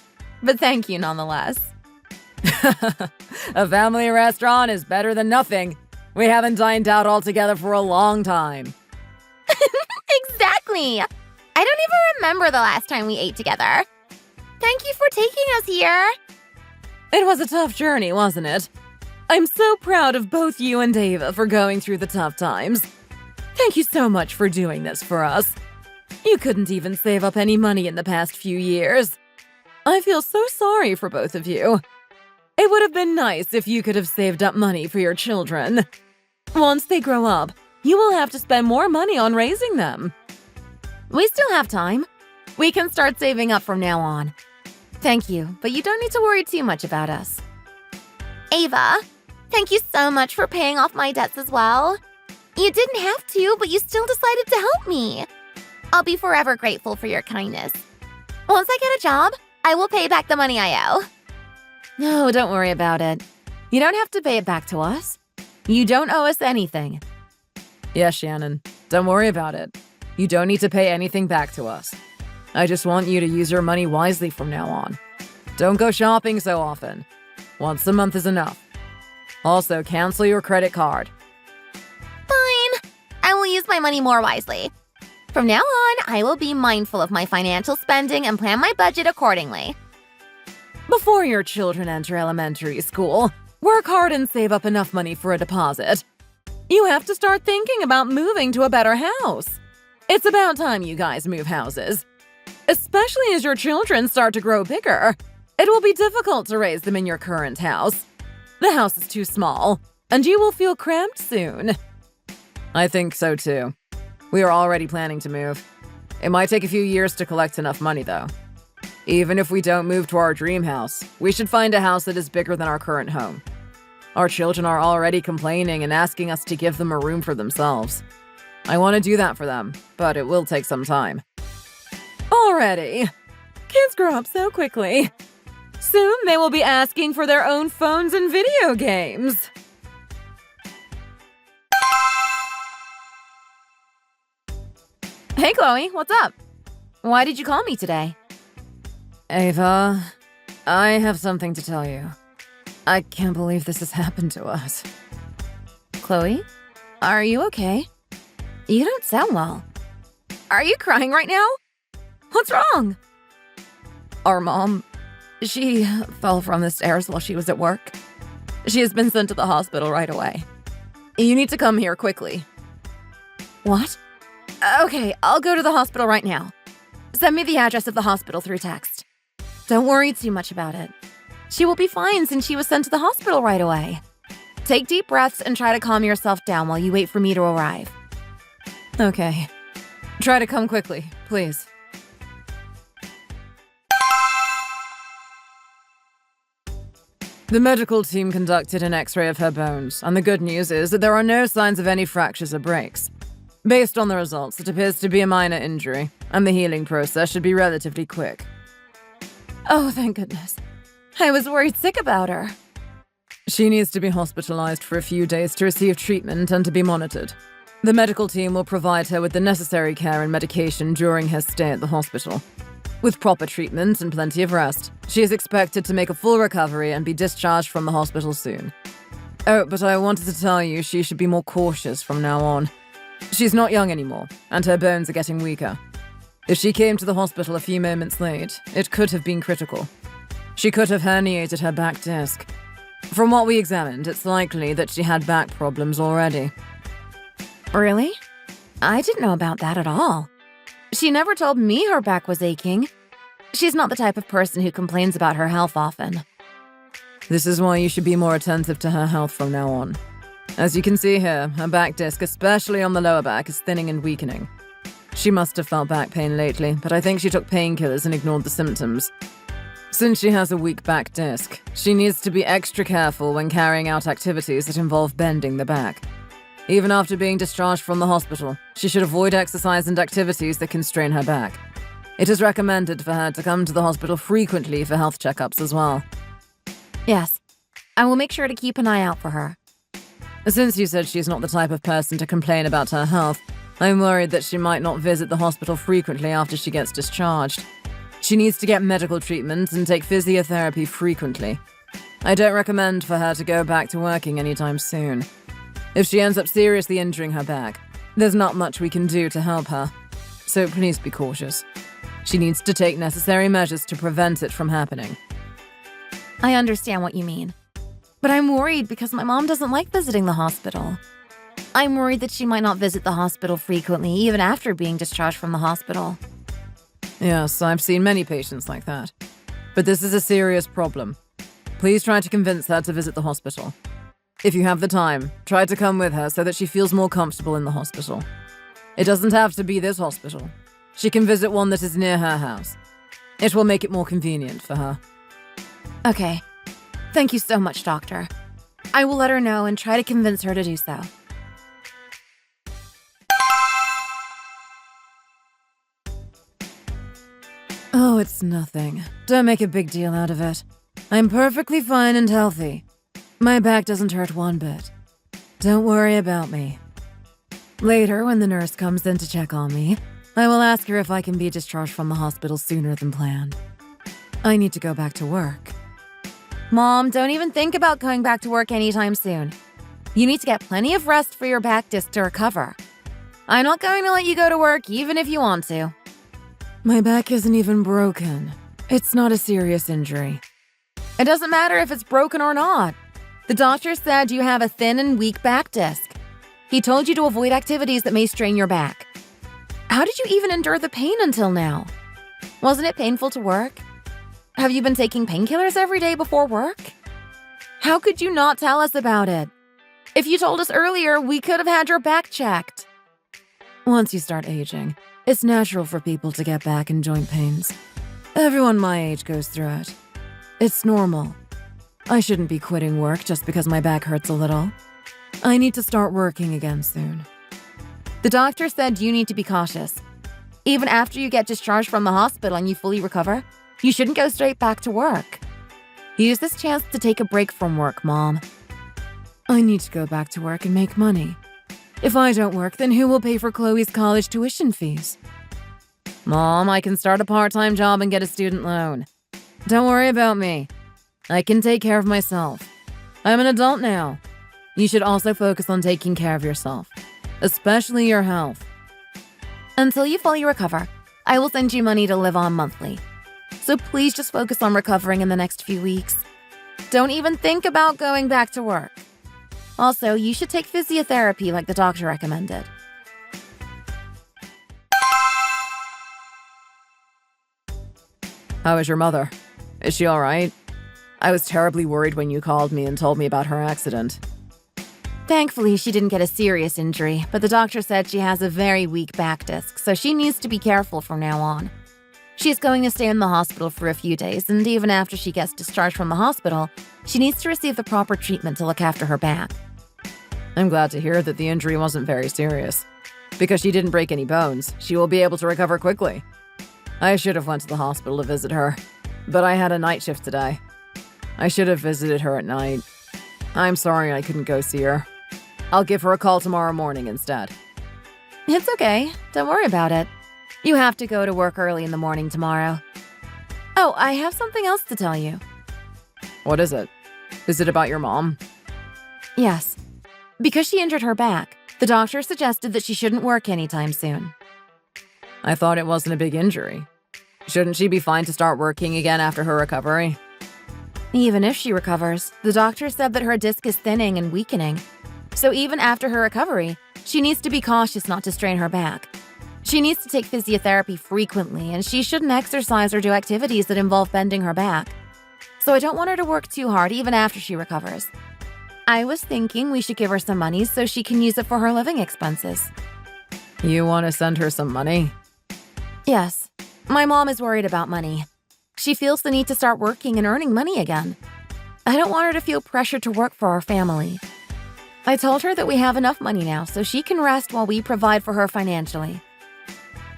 But thank you nonetheless. A family restaurant is better than nothing. We haven't dined out all together for a long time. Exactly. I don't even remember the last time we ate together. Thank you for taking us here. It was a tough journey, wasn't it? I'm so proud of both you and Ava for going through the tough times. Thank you so much for doing this for us. You couldn't even save up any money in the past few years. I feel so sorry for both of you. It would have been nice if you could have saved up money for your children. Once they grow up, you will have to spend more money on raising them. We still have time. We can start saving up from now on. Thank you, but you don't need to worry too much about us. Ava, thank you so much for paying off my debts as well. You didn't have to, but you still decided to help me. I'll be forever grateful for your kindness. Once I get a job, I will pay back the money I owe. No, don't worry about it. You don't have to pay it back to us. You don't owe us anything. Yes, Shannon. Don't worry about it. You don't need to pay anything back to us. I just want you to use your money wisely from now on. Don't go shopping so often. Once a month is enough. Also, cancel your credit card. Fine. I will use my money more wisely. From now on, I will be mindful of my financial spending and plan my budget accordingly. Before your children enter elementary school, work hard and save up enough money for a deposit. You have to start thinking about moving to a better house. It's about time you guys move houses. Especially as your children start to grow bigger. It will be difficult to raise them in your current house. The house is too small, and you will feel cramped soon. I think so too. We are already planning to move. It might take a few years to collect enough money, though. Even if we don't move to our dream house, we should find a house that is bigger than our current home. Our children are already complaining and asking us to give them a room for themselves. I want to do that for them, but it will take some time. Already. Kids grow up so quickly. Soon they will be asking for their own phones and video games. Hey, Chloe, what's up? Why did you call me today? Ava, I have something to tell you. I can't believe this has happened to us. Chloe, are you okay? You don't sound well. Are you crying right now? What's wrong? Our mom, she fell from the stairs while she was at work. She has been sent to the hospital right away. You need to come here quickly. What? Okay, I'll go to the hospital right now. Send me the address of the hospital through text. Don't worry too much about it. She will be fine since she was sent to the hospital right away. Take deep breaths and try to calm yourself down while you wait for me to arrive. Okay. Try to come quickly, please. The medical team conducted an x-ray of her bones, and the good news is that there are no signs of any fractures or breaks. Based on the results, it appears to be a minor injury, and the healing process should be relatively quick. Oh, thank goodness. I was worried sick about her. She needs to be hospitalized for a few days to receive treatment and to be monitored. The medical team will provide her with the necessary care and medication during her stay at the hospital. With proper treatment and plenty of rest, she is expected to make a full recovery and be discharged from the hospital soon. Oh, but I wanted to tell you she should be more cautious from now on. She's not young anymore, and her bones are getting weaker. If she came to the hospital a few moments late, it could have been critical. She could have herniated her back disc. From what we examined, it's likely that she had back problems already. Really? I didn't know about that at all. She never told me her back was aching. She's not the type of person who complains about her health often. This is why you should be more attentive to her health from now on. As you can see here, her back disc, especially on the lower back, is thinning and weakening. She must have felt back pain lately, but I think she took painkillers and ignored the symptoms. Since she has a weak back disc, she needs to be extra careful when carrying out activities that involve bending the back. Even after being discharged from the hospital, she should avoid exercise and activities that can strain her back. It is recommended for her to come to the hospital frequently for health checkups as well. Yes, I will make sure to keep an eye out for her. Since you said she's not the type of person to complain about her health, I'm worried that she might not visit the hospital frequently after she gets discharged. She needs to get medical treatment and take physiotherapy frequently. I don't recommend for her to go back to working anytime soon. If she ends up seriously injuring her back, there's not much we can do to help her. So please be cautious. She needs to take necessary measures to prevent it from happening. I understand what you mean. But I'm worried because my mom doesn't like visiting the hospital. I'm worried that she might not visit the hospital frequently, even after being discharged from the hospital. Yes, I've seen many patients like that. But this is a serious problem. Please try to convince her to visit the hospital. If you have the time, try to come with her so that she feels more comfortable in the hospital. It doesn't have to be this hospital. She can visit one that is near her house. It will make it more convenient for her. Okay. Thank you so much, Doctor. I will let her know and try to convince her to do so. Oh, it's nothing. Don't make a big deal out of it. I'm perfectly fine and healthy. My back doesn't hurt one bit. Don't worry about me. Later, when the nurse comes in to check on me, I will ask her if I can be discharged from the hospital sooner than planned. I need to go back to work. Mom, don't even think about going back to work anytime soon. You need to get plenty of rest for your back disc to recover. I'm not going to let you go to work even if you want to. My back isn't even broken. It's not a serious injury. It doesn't matter if it's broken or not. The doctor said you have a thin and weak back disc. He told you to avoid activities that may strain your back. How did you even endure the pain until now? Wasn't it painful to work? Have you been taking painkillers every day before work? How could you not tell us about it? If you told us earlier, we could have had your back checked. Once you start aging, it's natural for people to get back and joint pains. Everyone my age goes through it. It's normal. I shouldn't be quitting work just because my back hurts a little. I need to start working again soon. The doctor said you need to be cautious. Even after you get discharged from the hospital and you fully recover, you shouldn't go straight back to work. Use this chance to take a break from work, Mom. I need to go back to work and make money. If I don't work, then who will pay for Chloe's college tuition fees? Mom, I can start a part-time job and get a student loan. Don't worry about me. I can take care of myself. I'm an adult now. You should also focus on taking care of yourself, especially your health. Until you fully recover, I will send you money to live on monthly. So please just focus on recovering in the next few weeks. Don't even think about going back to work. Also, you should take physiotherapy like the doctor recommended. How is your mother? Is she all right? I was terribly worried when you called me and told me about her accident. Thankfully, she didn't get a serious injury, but the doctor said she has a very weak back disc, so she needs to be careful from now on. She's going to stay in the hospital for a few days, and even after she gets discharged from the hospital, she needs to receive the proper treatment to look after her back. I'm glad to hear that the injury wasn't very serious. Because she didn't break any bones, she will be able to recover quickly. I should have went to the hospital to visit her, but I had a night shift today. I should have visited her at night. I'm sorry I couldn't go see her. I'll give her a call tomorrow morning instead. It's okay. Don't worry about it. You have to go to work early in the morning tomorrow. Oh, I have something else to tell you. What is it? Is it about your mom? Yes. Because she injured her back, the doctor suggested that she shouldn't work anytime soon. I thought it wasn't a big injury. Shouldn't she be fine to start working again after her recovery? Even if she recovers, the doctor said that her disc is thinning and weakening. So even after her recovery, she needs to be cautious not to strain her back. She needs to take physiotherapy frequently, and she shouldn't exercise or do activities that involve bending her back. So I don't want her to work too hard even after she recovers. I was thinking we should give her some money so she can use it for her living expenses. You want to send her some money? Yes. My mom is worried about money. She feels the need to start working and earning money again. I don't want her to feel pressure to work for our family. I told her that we have enough money now so she can rest while we provide for her financially.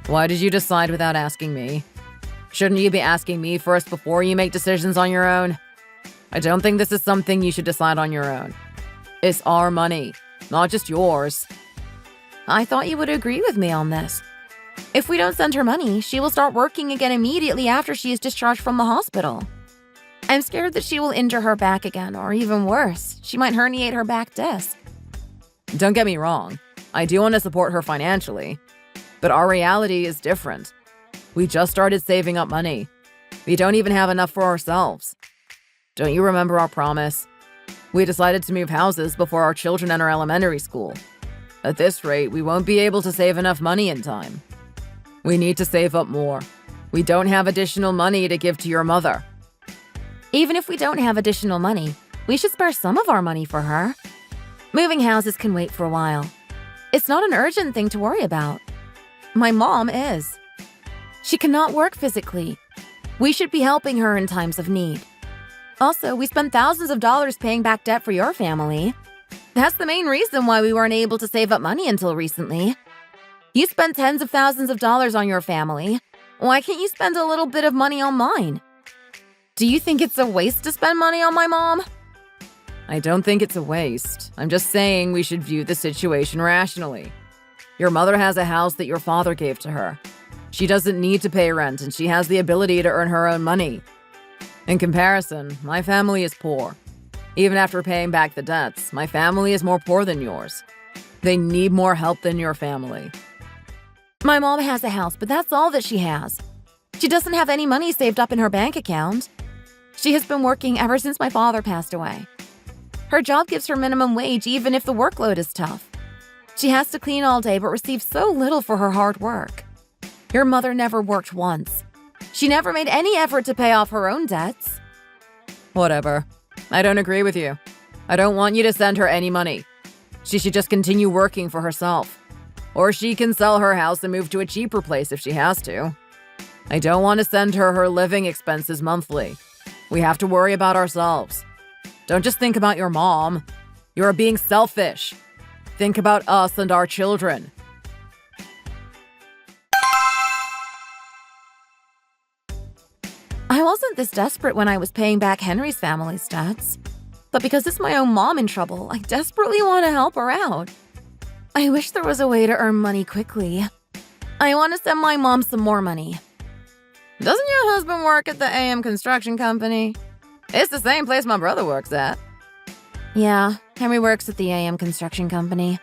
Why did you decide without asking me? Shouldn't you be asking me first before you make decisions on your own? I don't think this is something you should decide on your own. It's our money, not just yours. I thought you would agree with me on this. If we don't send her money, she will start working again immediately after she is discharged from the hospital. I'm scared that she will injure her back again, or even worse, she might herniate her back disc. Don't get me wrong. I do want to support her financially. But our reality is different. We just started saving up money. We don't even have enough for ourselves. Don't you remember our promise? We decided to move houses before our children enter elementary school. At this rate, we won't be able to save enough money in time. We need to save up more. We don't have additional money to give to your mother. Even if we don't have additional money, we should spare some of our money for her. Moving houses can wait for a while. It's not an urgent thing to worry about. My mom is. She cannot work physically. We should be helping her in times of need. Also, we spent thousands of dollars paying back debt for your family. That's the main reason why we weren't able to save up money until recently. You spent tens of thousands of dollars on your family. Why can't you spend a little bit of money on mine? Do you think it's a waste to spend money on my mom? I don't think it's a waste. I'm just saying we should view the situation rationally. Your mother has a house that your father gave to her. She doesn't need to pay rent, and she has the ability to earn her own money. In comparison, my family is poor. Even after paying back the debts, my family is more poor than yours. They need more help than your family. My mom has a house, but that's all that she has. She doesn't have any money saved up in her bank account. She has been working ever since my father passed away. Her job gives her minimum wage even if the workload is tough. She has to clean all day but receives so little for her hard work. Your mother never worked once. She never made any effort to pay off her own debts. Whatever. I don't agree with you. I don't want you to send her any money. She should just continue working for herself. Or she can sell her house and move to a cheaper place if she has to. I don't want to send her living expenses monthly. We have to worry about ourselves. Don't just think about your mom. You're being selfish. Think about us and our children. I wasn't this desperate when I was paying back Henry's family's debts. But because it's my own mom in trouble, I desperately want to help her out. I wish there was a way to earn money quickly. I want to send my mom some more money. Doesn't your husband work at the AM construction company? It's the same place my brother works at. Yeah, Henry works at the AM construction company.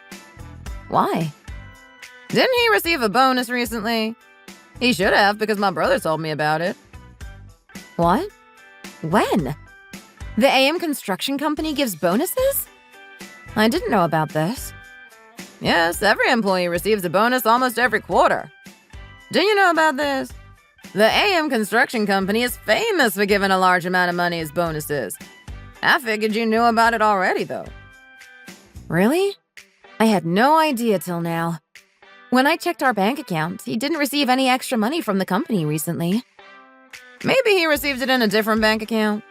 Why? Didn't he receive a bonus recently? He should have, because my brother told me about it. What? When? The AM construction company gives bonuses? I didn't know about this. Yes, every employee receives a bonus almost every quarter. Do you know about this? The AM construction company is famous for giving a large amount of money as bonuses. I figured you knew about it already, though. Really? I had no idea till now. When I checked our bank account, he didn't receive any extra money from the company recently. Maybe he received it in a different bank account.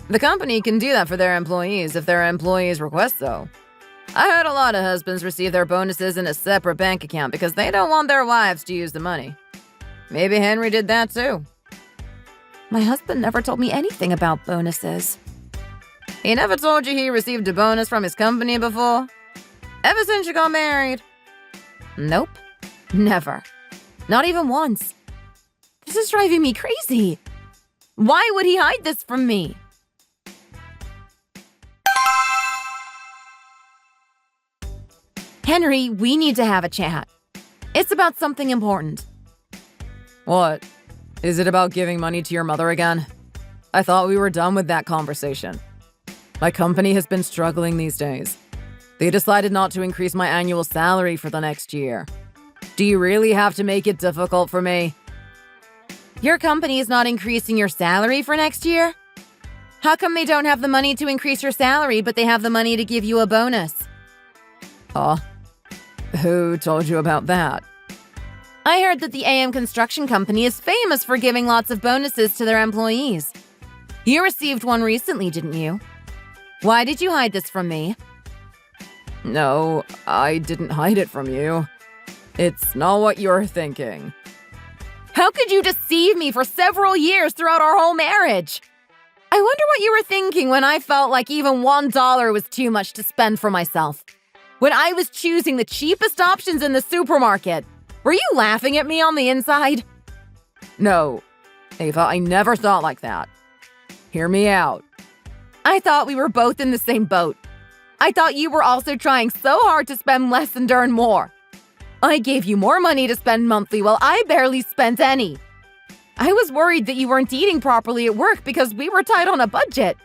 The company can do that for their employees if their employees request so. I heard a lot of husbands receive their bonuses in a separate bank account because they don't want their wives to use the money. Maybe Henry did that too. My husband never told me anything about bonuses. He never told you he received a bonus from his company before? Ever since you got married? Nope. Never. Not even once. This is driving me crazy. Why would he hide this from me? Henry, we need to have a chat. It's about something important. What? Is it about giving money to your mother again? I thought we were done with that conversation. My company has been struggling these days. They decided not to increase my annual salary for the next year. Do you really have to make it difficult for me? Your company is not increasing your salary for next year? How come they don't have the money to increase your salary, but they have the money to give you a bonus? Huh? Who told you about that? I heard that the AM Construction Company is famous for giving lots of bonuses to their employees. You received one recently, didn't you? Why did you hide this from me? No, I didn't hide it from you. It's not what you're thinking. How could you deceive me for several years throughout our whole marriage? I wonder what you were thinking when I felt like even $1 was too much to spend for myself. When I was choosing the cheapest options in the supermarket. Were you laughing at me on the inside? No, Ava, I never thought like that. Hear me out. I thought we were both in the same boat. I thought you were also trying so hard to spend less and earn more. I gave you more money to spend monthly while I barely spent any. I was worried that you weren't eating properly at work because we were tight on a budget.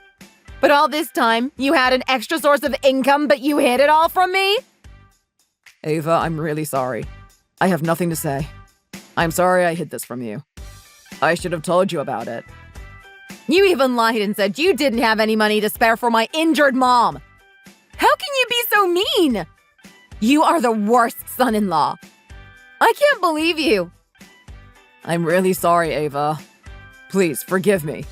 But all this time, you had an extra source of income, but you hid it all from me? Ava, I'm really sorry. I have nothing to say. I'm sorry I hid this from you. I should have told you about it. You even lied and said you didn't have any money to spare for my injured mom. How can you be so mean? You are the worst son-in-law. I can't believe you. I'm really sorry, Ava. Please, forgive me.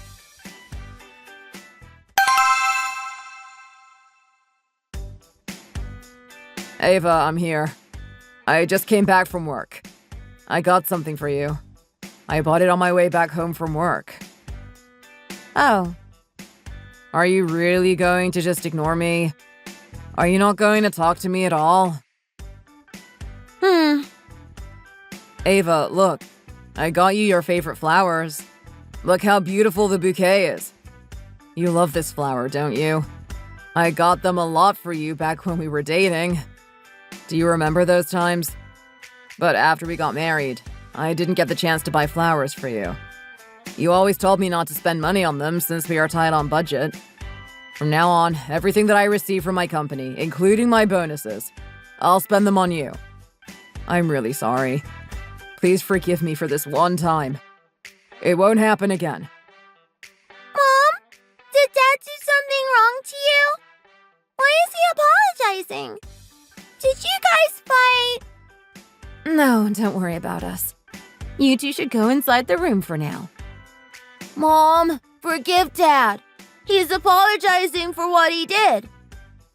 Ava, I'm here. I just came back from work. I got something for you. I bought it on my way back home from work. Oh. Are you really going to just ignore me? Are you not going to talk to me at all? Ava, look. I got you your favorite flowers. Look how beautiful the bouquet is. You love this flower, don't you? I got them a lot for you back when we were dating. Do you remember those times? But after we got married, I didn't get the chance to buy flowers for you. You always told me not to spend money on them since we are tight on budget. From now on, everything that I receive from my company, including my bonuses, I'll spend them on you. I'm really sorry. Please forgive me for this one time. It won't happen again. Mom, did Dad do something wrong to you? Why is he apologizing? Did you guys fight? No, don't worry about us. You two should go inside the room for now. Mom, forgive Dad. He's apologizing for what he did.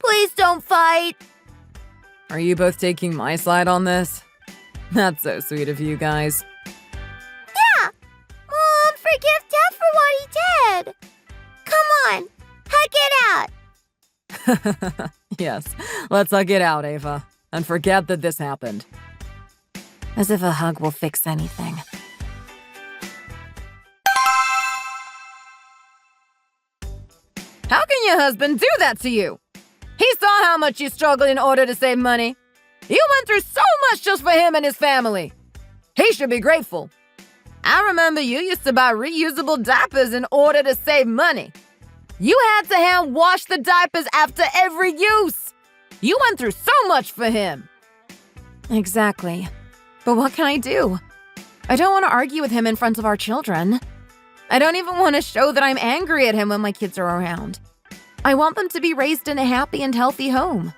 Please don't fight. Are you both taking my side on this? That's so sweet of you guys. Yeah. Mom, forgive Dad for what he did. Come on, hug it out. Yes, let's hug it out, Ava. And forget that this happened. As if a hug will fix anything. How can your husband do that to you? He saw how much you struggled in order to save money. You went through so much just for him and his family. He should be grateful. I remember you used to buy reusable diapers in order to save money. You had to hand wash the diapers after every use. You went through so much for him. Exactly. But what can I do? I don't want to argue with him in front of our children. I don't even want to show that I'm angry at him when my kids are around. I want them to be raised in a happy and healthy home.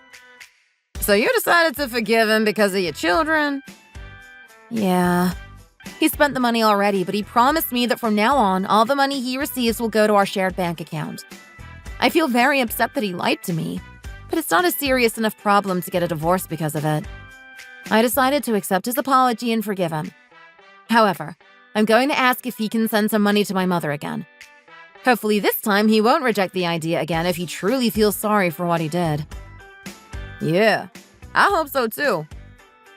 So you decided to forgive him because of your children? Yeah. He spent the money already, but he promised me that from now on, all the money he receives will go to our shared bank account. I feel very upset that he lied to me, but it's not a serious enough problem to get a divorce because of it. I decided to accept his apology and forgive him. However, I'm going to ask if he can send some money to my mother again. Hopefully this time he won't reject the idea again if he truly feels sorry for what he did. Yeah, I hope so too.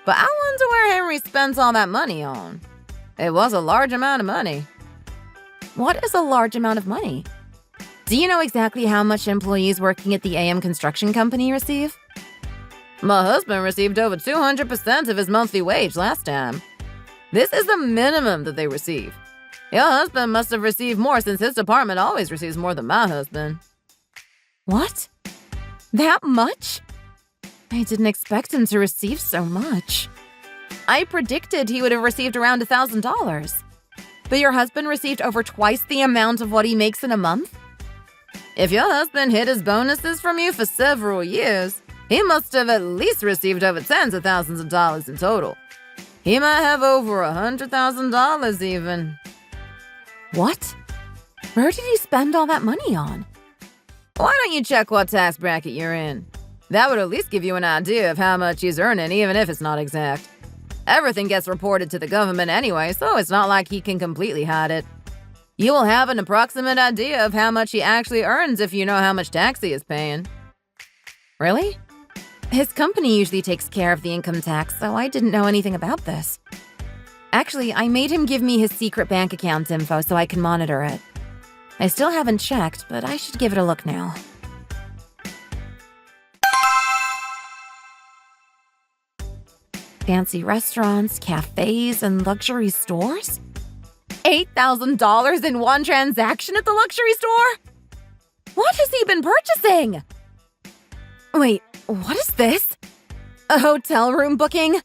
But I wonder where Henry spent all that money on. It was a large amount of money. What is a large amount of money? Do you know exactly how much employees working at the AM construction company receive? My husband received over 200% of his monthly wage last time. This is the minimum that they receive. Your husband must have received more since his department always receives more than my husband. What? That much? I didn't expect him to receive so much. I predicted he would have received around $1,000. But your husband received over twice the amount of what he makes in a month? If your husband hid his bonuses from you for several years, he must have at least received over tens of thousands of dollars in total. He might have over $100,000 even. What? Where did he spend all that money on? Why don't you check what tax bracket you're in? That would at least give you an idea of how much he's earning, even if it's not exact. Everything gets reported to the government anyway, so it's not like he can completely hide it. You will have an approximate idea of how much he actually earns if you know how much tax he is paying. Really? His company usually takes care of the income tax, so I didn't know anything about this. Actually, I made him give me his secret bank account info so I can monitor it. I still haven't checked, but I should give it a look now. Fancy restaurants, cafes, and luxury stores? $8,000 in one transaction at the luxury store? What has he been purchasing? Wait, what is this? A hotel room booking?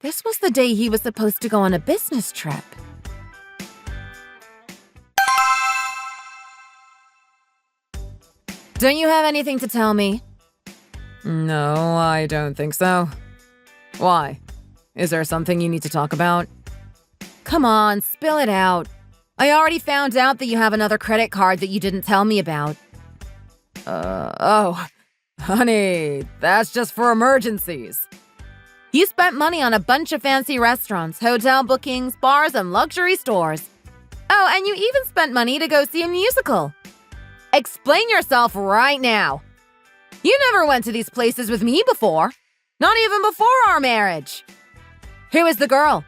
This was the day he was supposed to go on a business trip. Don't you have anything to tell me? No, I don't think so. Why? Is there something you need to talk about? Come on, spill it out. I already found out that you have another credit card that you didn't tell me about. Oh, honey, that's just for emergencies. You spent money on a bunch of fancy restaurants, hotel bookings, bars, and luxury stores. Oh, and you even spent money to go see a musical. Explain yourself right now. You never went to these places with me before. Not even before our marriage. Who is the girl?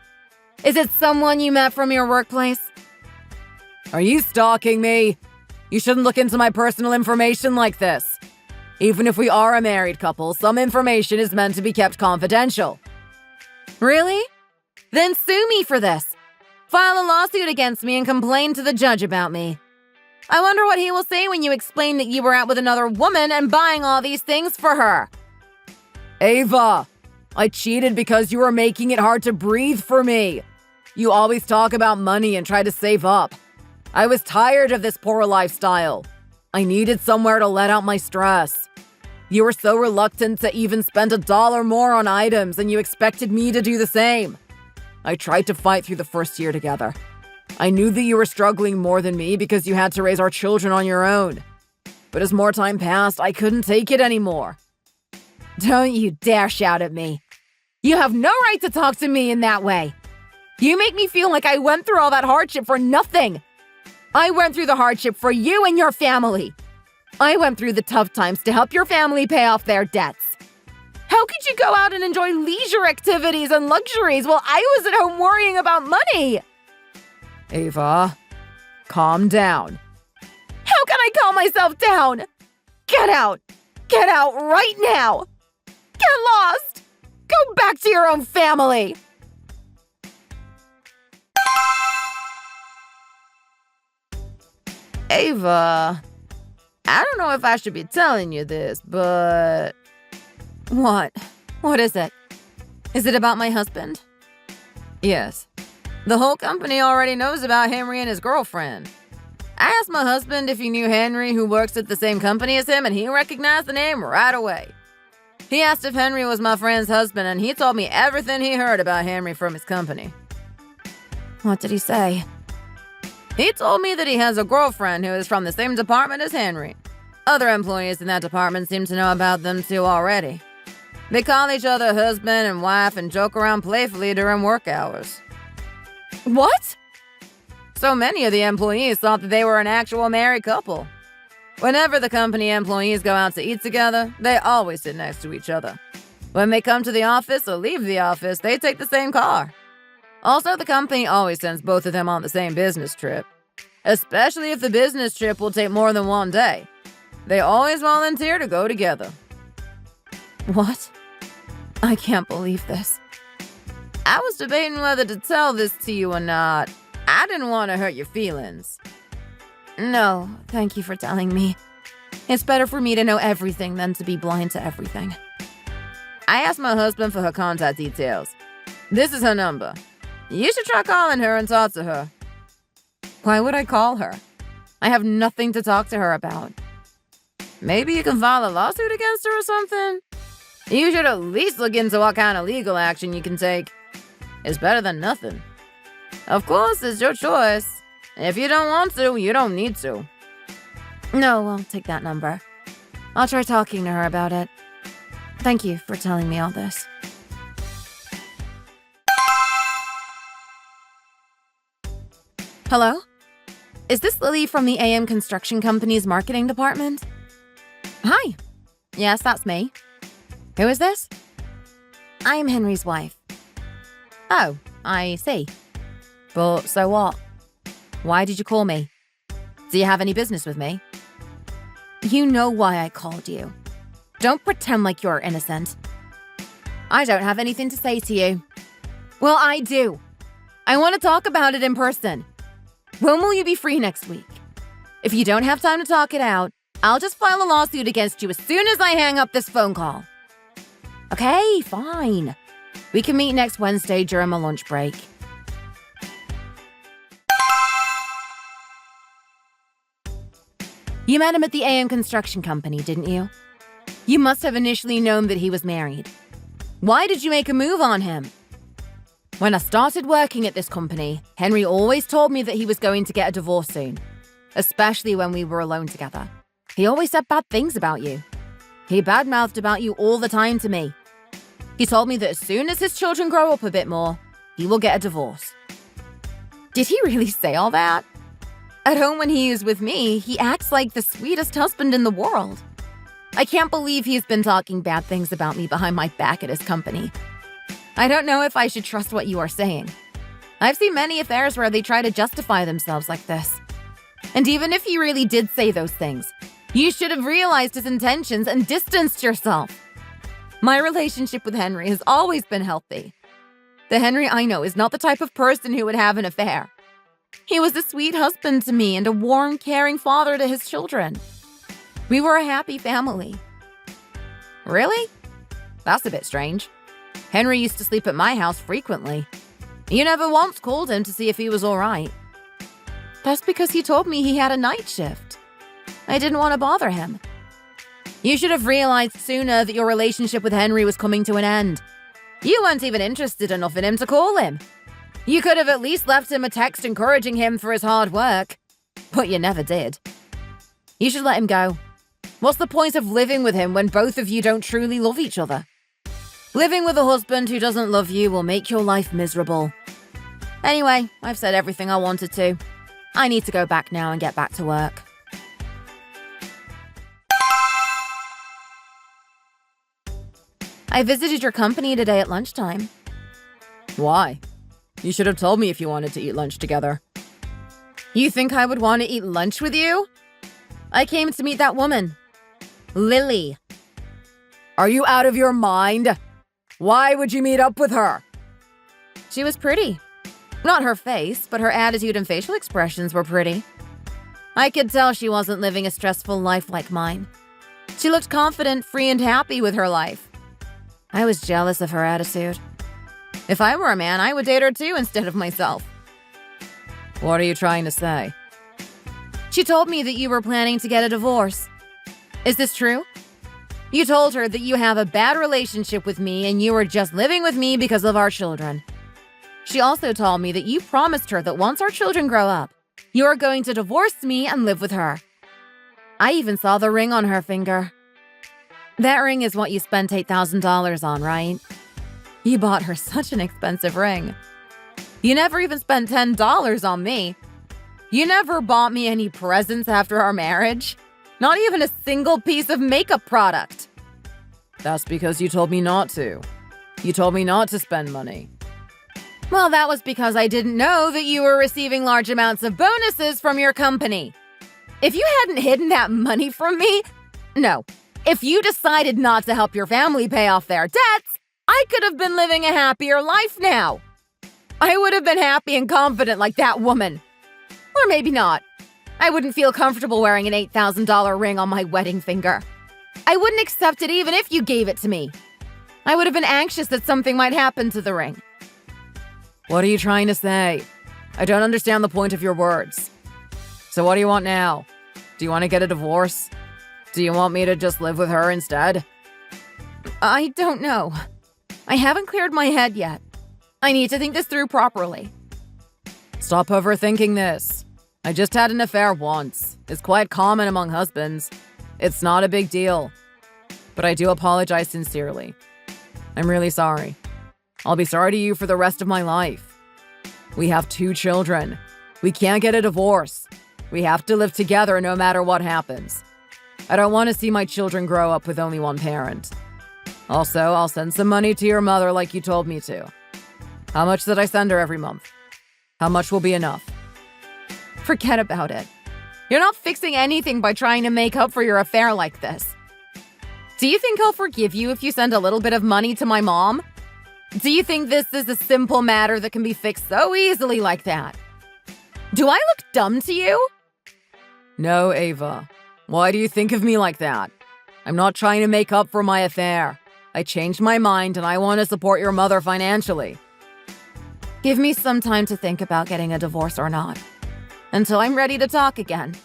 Is it someone you met from your workplace? Are you stalking me? You shouldn't look into my personal information like this. Even if we are a married couple, some information is meant to be kept confidential. Really? Then sue me for this. File a lawsuit against me and complain to the judge about me. I wonder what he will say when you explain that you were out with another woman and buying all these things for her. Ava, I cheated because you were making it hard to breathe for me. You always talk about money and try to save up. I was tired of this poor lifestyle. I needed somewhere to let out my stress. You were so reluctant to even spend $1 more on items, and you expected me to do the same. I tried to fight through the first year together. I knew that you were struggling more than me because you had to raise our children on your own. But as more time passed, I couldn't take it anymore. Don't you dare shout at me. You have no right to talk to me in that way. You make me feel like I went through all that hardship for nothing. I went through the hardship for you and your family. I went through the tough times to help your family pay off their debts. How could you go out and enjoy leisure activities and luxuries while I was at home worrying about money? Ava, calm down. How can I calm myself down? Get out! Get out right now! Get lost! Go back to your own family! Ava, I don't know if I should be telling you this, but... What? What is it? Is it about my husband? Yes. The whole company already knows about Henry and his girlfriend. I asked my husband if he knew Henry, who works at the same company as him, and he recognized the name right away. He asked if Henry was my friend's husband, and he told me everything he heard about Henry from his company. What did he say? He told me that he has a girlfriend who is from the same department as Henry. Other employees in that department seem to know about them too already. They call each other husband and wife and joke around playfully during work hours. What? So many of the employees thought that they were an actual married couple. Whenever the company employees go out to eat together, they always sit next to each other. When they come to the office or leave the office, they take the same car. Also, the company always sends both of them on the same business trip, especially if the business trip will take more than one day. They always volunteer to go together. What? I can't believe this. I was debating whether to tell this to you or not. I didn't want to hurt your feelings. No, thank you for telling me. It's better for me to know everything than to be blind to everything. I asked my husband for her contact details. This is her number. You should try calling her and talk to her. Why would I call her? I have nothing to talk to her about. Maybe you can file a lawsuit against her or something? You should at least look into what kind of legal action you can take. It's better than nothing. Of course, it's your choice. If you don't want to, you don't need to. No, I'll take that number. I'll try talking to her about it. Thank you for telling me all this. Hello? Is this Lily from the AM Construction Company's marketing department? Hi. Yes, that's me. Who is this? I'm Henry's wife. Oh, I see. But so what? Why did you call me? Do you have any business with me? You know why I called you. Don't pretend like you're innocent. I don't have anything to say to you. Well, I do. I want to talk about it in person. When will you be free next week? If you don't have time to talk it out, I'll just file a lawsuit against you as soon as I hang up this phone call. Okay, fine. We can meet next Wednesday during my lunch break. You met him at the AM Construction Company, didn't you? You must have initially known that he was married. Why did you make a move on him? When I started working at this company, Henry always told me that he was going to get a divorce soon, especially when we were alone together. He always said bad things about you. He badmouthed about you all the time to me. He told me that as soon as his children grow up a bit more, he will get a divorce. Did he really say all that? At home when he is with me, he acts like the sweetest husband in the world. I can't believe he's been talking bad things about me behind my back at his company. I don't know if I should trust what you are saying. I've seen many affairs where they try to justify themselves like this. And even if he really did say those things, you should have realized his intentions and distanced yourself. My relationship with Henry has always been healthy. The Henry I know is not the type of person who would have an affair. He was a sweet husband to me and a warm, caring father to his children. We were a happy family. Really? That's a bit strange. Henry used to sleep at my house frequently. You never once called him to see if he was all right. That's because he told me he had a night shift. I didn't want to bother him. You should have realized sooner that your relationship with Henry was coming to an end. You weren't even interested enough in him to call him. You could have at least left him a text encouraging him for his hard work. But you never did. You should let him go. What's the point of living with him when both of you don't truly love each other? Living with a husband who doesn't love you will make your life miserable. Anyway, I've said everything I wanted to. I need to go back now and get back to work. I visited your company today at lunchtime. Why? You should have told me if you wanted to eat lunch together. You think I would want to eat lunch with you? I came to meet that woman, Lily. Are you out of your mind? Why would you meet up with her? She was pretty. Not her face, but her attitude and facial expressions were pretty. I could tell she wasn't living a stressful life like mine. She looked confident, free, and happy with her life. I was jealous of her attitude. If I were a man, I would date her too instead of myself. What are you trying to say? She told me that you were planning to get a divorce. Is this true? You told her that you have a bad relationship with me and you are just living with me because of our children. She also told me that you promised her that once our children grow up, you are going to divorce me and live with her. I even saw the ring on her finger. That ring is what you spent $8,000 on, right? You bought her such an expensive ring. You never even spent $10 on me. You never bought me any presents after our marriage. Not even a single piece of makeup product. That's because you told me not to. You told me not to spend money. Well, that was because I didn't know that you were receiving large amounts of bonuses from your company. If you hadn't hidden that money from me, no. If you decided not to help your family pay off their debts, I could have been living a happier life now. I would have been happy and confident like that woman. Or maybe not. I wouldn't feel comfortable wearing an $8,000 ring on my wedding finger. I wouldn't accept it even if you gave it to me. I would have been anxious that something might happen to the ring. What are you trying to say? I don't understand the point of your words. So what do you want now? Do you want to get a divorce? Do you want me to just live with her instead? I don't know. I haven't cleared my head yet. I need to think this through properly. Stop overthinking this. I just had an affair once. It's quite common among husbands. It's not a big deal. But I do apologize sincerely. I'm really sorry. I'll be sorry to you for the rest of my life. We have 2 children. We can't get a divorce. We have to live together no matter what happens. I don't want to see my children grow up with only one parent. Also, I'll send some money to your mother like you told me to. How much did I send her every month? How much will be enough? Forget about it. You're not fixing anything by trying to make up for your affair like this. Do you think I'll forgive you if you send a little bit of money to my mom? Do you think this is a simple matter that can be fixed so easily like that? Do I look dumb to you? No, Ava. Why do you think of me like that? I'm not trying to make up for my affair. I changed my mind and I want to support your mother financially. Give me some time to think about getting a divorce or not. Until I'm ready to talk again.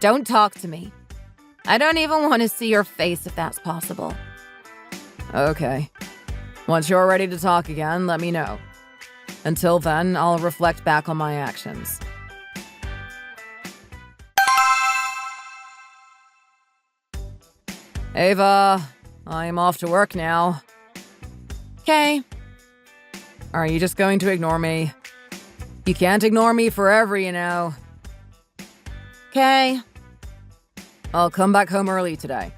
Don't talk to me. I don't even want to see your face if that's possible. Okay. Once you're ready to talk again, let me know. Until then, I'll reflect back on my actions. Ava, I'm off to work now. Okay. Are you just going to ignore me? You can't ignore me forever, you know. Okay. I'll come back home early today.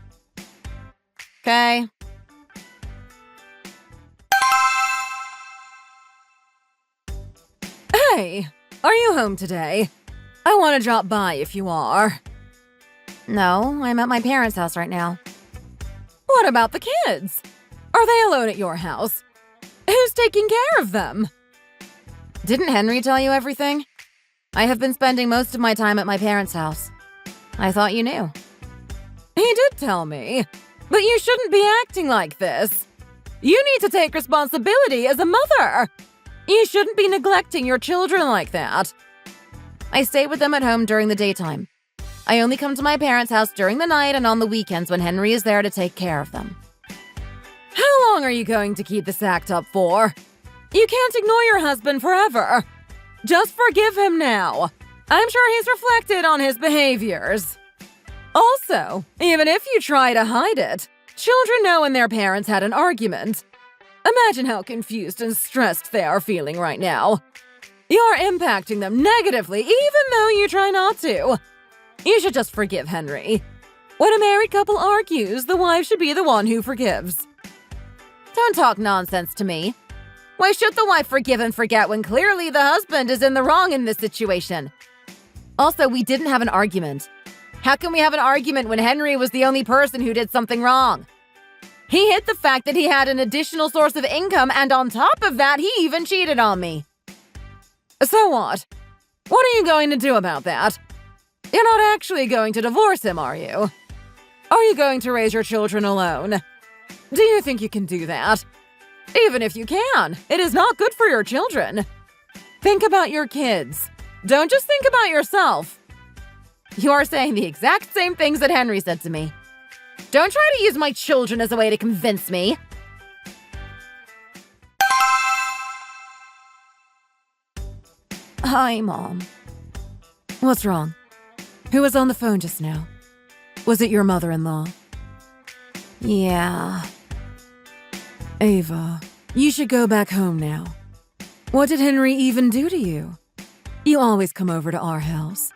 Okay. Hey, are you home today? I want to drop by if you are. No, I'm at my parents' house right now. What about the kids? Are they alone at your house? Who's taking care of them? Didn't Henry tell you everything? I have been spending most of my time at my parents' house. I thought you knew. He did tell me, but you shouldn't be acting like this. You need to take responsibility as a mother. You shouldn't be neglecting your children like that. I stay with them at home during the daytime. I only come to my parents' house during the night and on the weekends when Henry is there to take care of them. How long are you going to keep this act up for? You can't ignore your husband forever. Just forgive him now. I'm sure he's reflected on his behaviors. Also, even if you try to hide it, children know when their parents had an argument. Imagine how confused and stressed they are feeling right now. You're impacting them negatively even though you try not to. You should just forgive Henry. When a married couple argues, the wife should be the one who forgives. Don't talk nonsense to me. Why should the wife forgive and forget when clearly the husband is in the wrong in this situation? Also, we didn't have an argument. How can we have an argument when Henry was the only person who did something wrong? He hid the fact that he had an additional source of income, and on top of that, he even cheated on me. So what? What are you going to do about that? You're not actually going to divorce him, are you? Are you going to raise your children alone? Do you think you can do that? Even if you can, it is not good for your children. Think about your kids. Don't just think about yourself. You are saying the exact same things that Henry said to me. Don't try to use my children as a way to convince me. Hi, Mom. What's wrong? Who was on the phone just now? Was it your mother-in-law? Yeah. Ava, you should go back home now. What did Henry even do to you? You always come over to our house.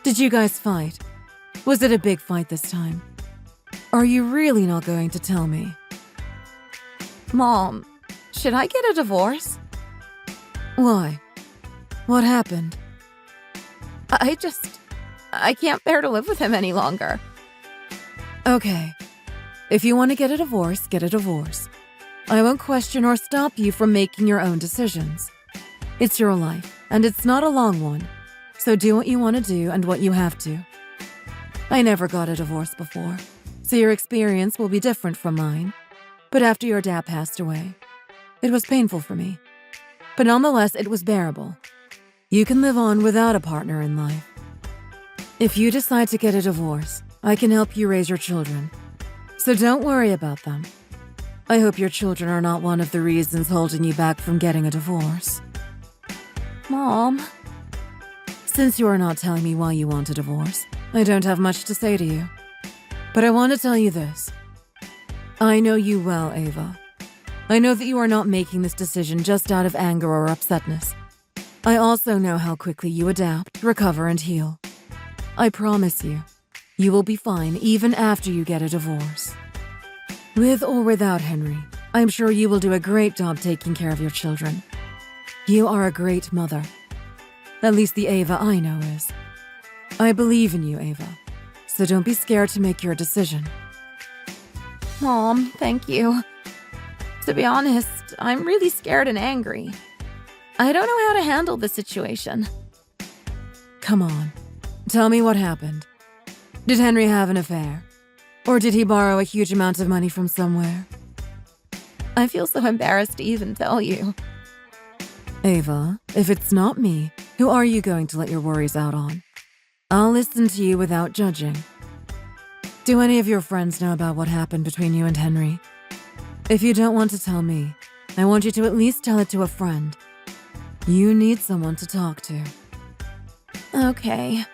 Did you guys fight? Was it a big fight this time? Are you really not going to tell me? Mom, should I get a divorce? Why? What happened? I can't bear to live with him any longer. Okay. If you want to get a divorce, get a divorce. I won't question or stop you from making your own decisions. It's your life, and it's not a long one. So do what you want to do and what you have to. I never got a divorce before, so your experience will be different from mine. But after your dad passed away, it was painful for me. But nonetheless, it was bearable. You can live on without a partner in life. If you decide to get a divorce, I can help you raise your children. So don't worry about them. I hope your children are not one of the reasons holding you back from getting a divorce. Mom. Since you are not telling me why you want a divorce, I don't have much to say to you. But I want to tell you this. I know you well, Ava. I know that you are not making this decision just out of anger or upsetness. I also know how quickly you adapt, recover, and heal. I promise you, you will be fine even after you get a divorce. With or without Henry, I'm sure you will do a great job taking care of your children. You are a great mother. At least the Ava I know is. I believe in you, Ava. So don't be scared to make your decision. Mom, thank you. To be honest, I'm really scared and angry. I don't know how to handle the situation. Come on. Tell me what happened. Did Henry have an affair? Or did he borrow a huge amount of money from somewhere? I feel so embarrassed to even tell you. Ava, if it's not me, who are you going to let your worries out on? I'll listen to you without judging. Do any of your friends know about what happened between you and Henry? If you don't want to tell me, I want you to at least tell it to a friend. You need someone to talk to. Okay.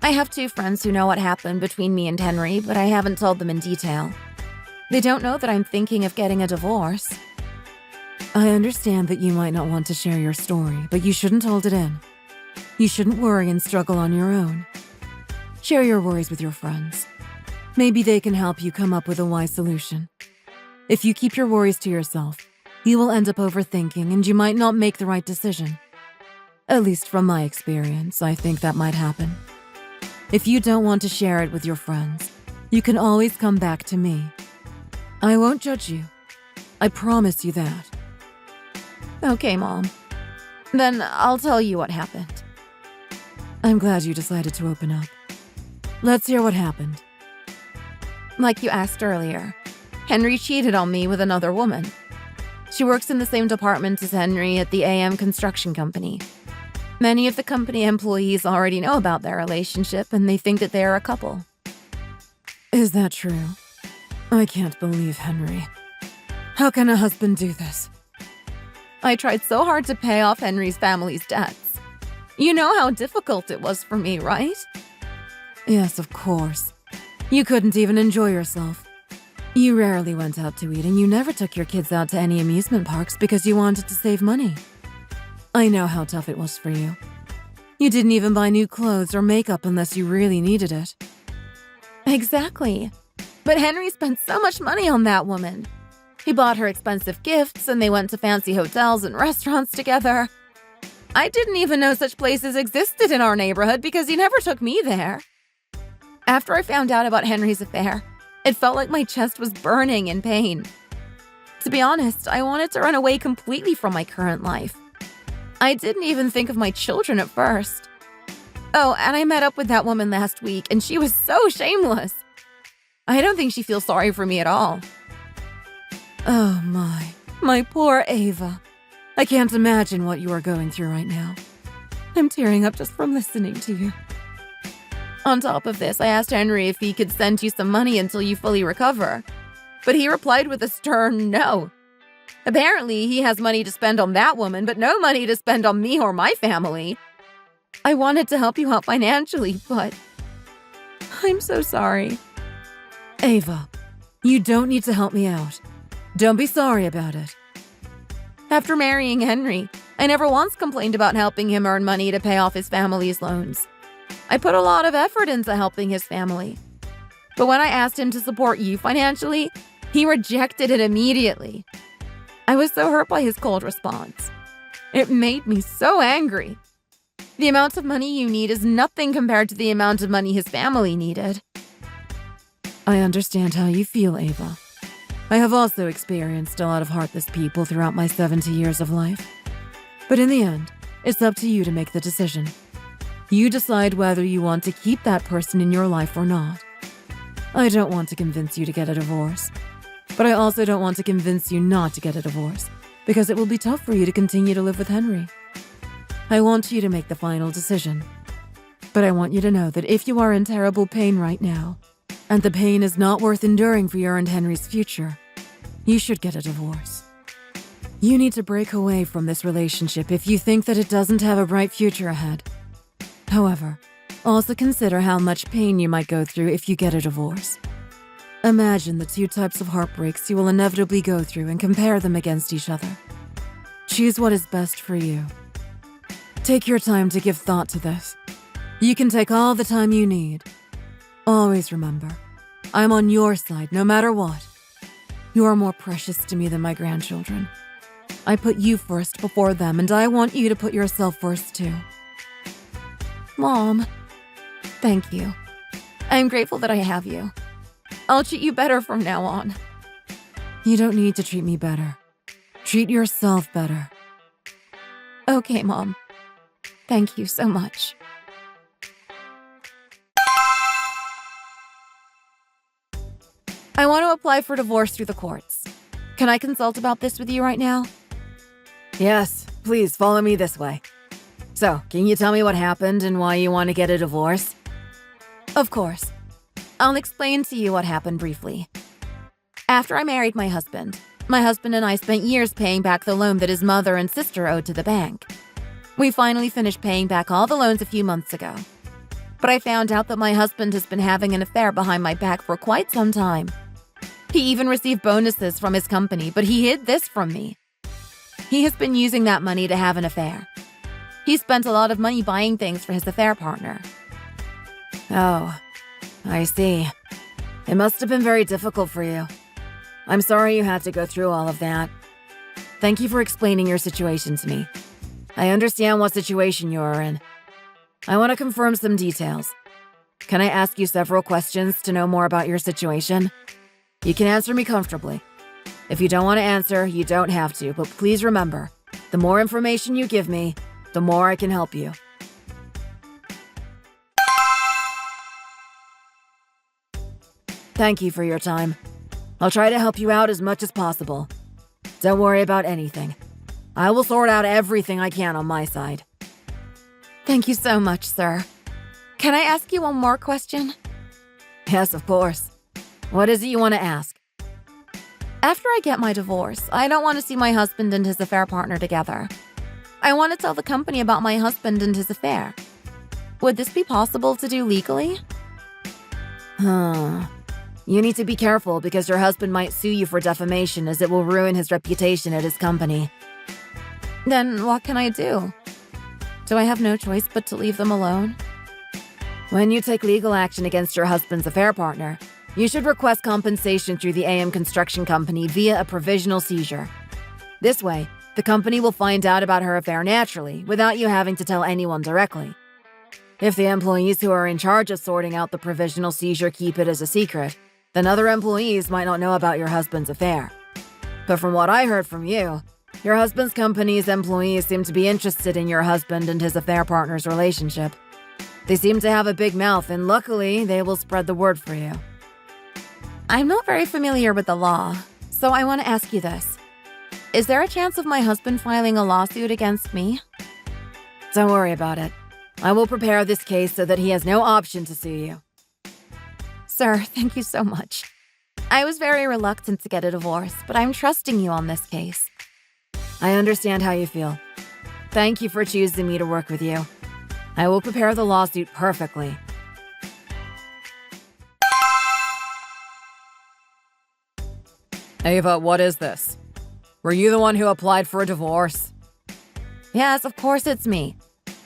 I have 2 friends who know what happened between me and Henry, but I haven't told them in detail. They don't know that I'm thinking of getting a divorce. I understand that you might not want to share your story, but you shouldn't hold it in. You shouldn't worry and struggle on your own. Share your worries with your friends. Maybe they can help you come up with a wise solution. If you keep your worries to yourself, you will end up overthinking and you might not make the right decision. At least from my experience, I think that might happen. If you don't want to share it with your friends, you can always come back to me. I won't judge you. I promise you that. Okay, Mom. Then I'll tell you what happened. I'm glad you decided to open up. Let's hear what happened. Like you asked earlier, Henry cheated on me with another woman. She works in the same department as Henry at the AM construction company. Many of the company employees already know about their relationship and they think that they are a couple. Is that true? I can't believe Henry. How can a husband do this? I tried so hard to pay off Henry's family's debts. You know how difficult it was for me, right? Yes, of course. You couldn't even enjoy yourself. You rarely went out to eat and you never took your kids out to any amusement parks because you wanted to save money. I know how tough it was for you. You didn't even buy new clothes or makeup unless you really needed it. Exactly. But Henry spent so much money on that woman. He bought her expensive gifts and they went to fancy hotels and restaurants together. I didn't even know such places existed in our neighborhood because he never took me there. After I found out about Henry's affair, it felt like my chest was burning in pain. To be honest, I wanted to run away completely from my current life. I didn't even think of my children at first. Oh, and I met up with that woman last week, and she was so shameless. I don't think she feels sorry for me at all. Oh my poor Ava. I can't imagine what you are going through right now. I'm tearing up just from listening to you. On top of this, I asked Henry if he could send you some money until you fully recover. But he replied with a stern no. Apparently, he has money to spend on that woman, but no money to spend on me or my family. I wanted to help you out financially, but I'm so sorry. Ava, you don't need to help me out. Don't be sorry about it. After marrying Henry, I never once complained about helping him earn money to pay off his family's loans. I put a lot of effort into helping his family. But when I asked him to support you financially, he rejected it immediately. I was so hurt by his cold response. It made me so angry. The amount of money you need is nothing compared to the amount of money his family needed. I understand how you feel, Ava. I have also experienced a lot of heartless people throughout my 70 years of life. But in the end, it's up to you to make the decision. You decide whether you want to keep that person in your life or not. I don't want to convince you to get a divorce, but I also don't want to convince you not to get a divorce, because it will be tough for you to continue to live with Henry. I want you to make the final decision, but I want you to know that if you are in terrible pain right now, and the pain is not worth enduring for your and Henry's future, you should get a divorce. You need to break away from this relationship if you think that it doesn't have a bright future ahead. However, also consider how much pain you might go through if you get a divorce. Imagine the two types of heartbreaks you will inevitably go through and compare them against each other. Choose what is best for you. Take your time to give thought to this. You can take all the time you need. Always remember, I'm on your side no matter what. You are more precious to me than my grandchildren. I put you first before them, and I want you to put yourself first too. Mom, thank you. I'm grateful that I have you. I'll treat you better from now on. You don't need to treat me better. Treat yourself better. Okay, Mom. Thank you so much. I want to apply for divorce through the courts. Can I consult about this with you right now? Yes, please follow me this way. So, can you tell me what happened and why you want to get a divorce? Of course. I'll explain to you what happened briefly. After I married my husband and I spent years paying back the loan that his mother and sister owed to the bank. We finally finished paying back all the loans a few months ago. But I found out that my husband has been having an affair behind my back for quite some time. He even received bonuses from his company, but he hid this from me. He has been using that money to have an affair. He spent a lot of money buying things for his affair partner. Oh, I see. It must have been very difficult for you. I'm sorry you had to go through all of that. Thank you for explaining your situation to me. I understand what situation you are in. I want to confirm some details. Can I ask you several questions to know more about your situation? You can answer me comfortably. If you don't want to answer, you don't have to, but please remember, the more information you give me, the more I can help you. Thank you for your time. I'll try to help you out as much as possible. Don't worry about anything. I will sort out everything I can on my side. Thank you so much, sir. Can I ask you one more question? Yes, of course. What is it you want to ask? After I get my divorce, I don't want to see my husband and his affair partner together. I want to tell the company about my husband and his affair. Would this be possible to do legally? You need to be careful because your husband might sue you for defamation as it will ruin his reputation at his company. Then what can I do? Do I have no choice but to leave them alone? When you take legal action against your husband's affair partner, you should request compensation through the AM Construction Company via a provisional seizure. This way, the company will find out about her affair naturally, without you having to tell anyone directly. If the employees who are in charge of sorting out the provisional seizure keep it as a secret, then other employees might not know about your husband's affair. But from what I heard from you, your husband's company's employees seem to be interested in your husband and his affair partner's relationship. They seem to have a big mouth, and luckily, they will spread the word for you. I'm not very familiar with the law, so I want to ask you this. Is there a chance of my husband filing a lawsuit against me? Don't worry about it. I will prepare this case so that he has no option to sue you. Sir, thank you so much. I was very reluctant to get a divorce, but I'm trusting you on this case. I understand how you feel. Thank you for choosing me to work with you. I will prepare the lawsuit perfectly. Ava, what is this? Were you the one who applied for a divorce? Yes, of course it's me.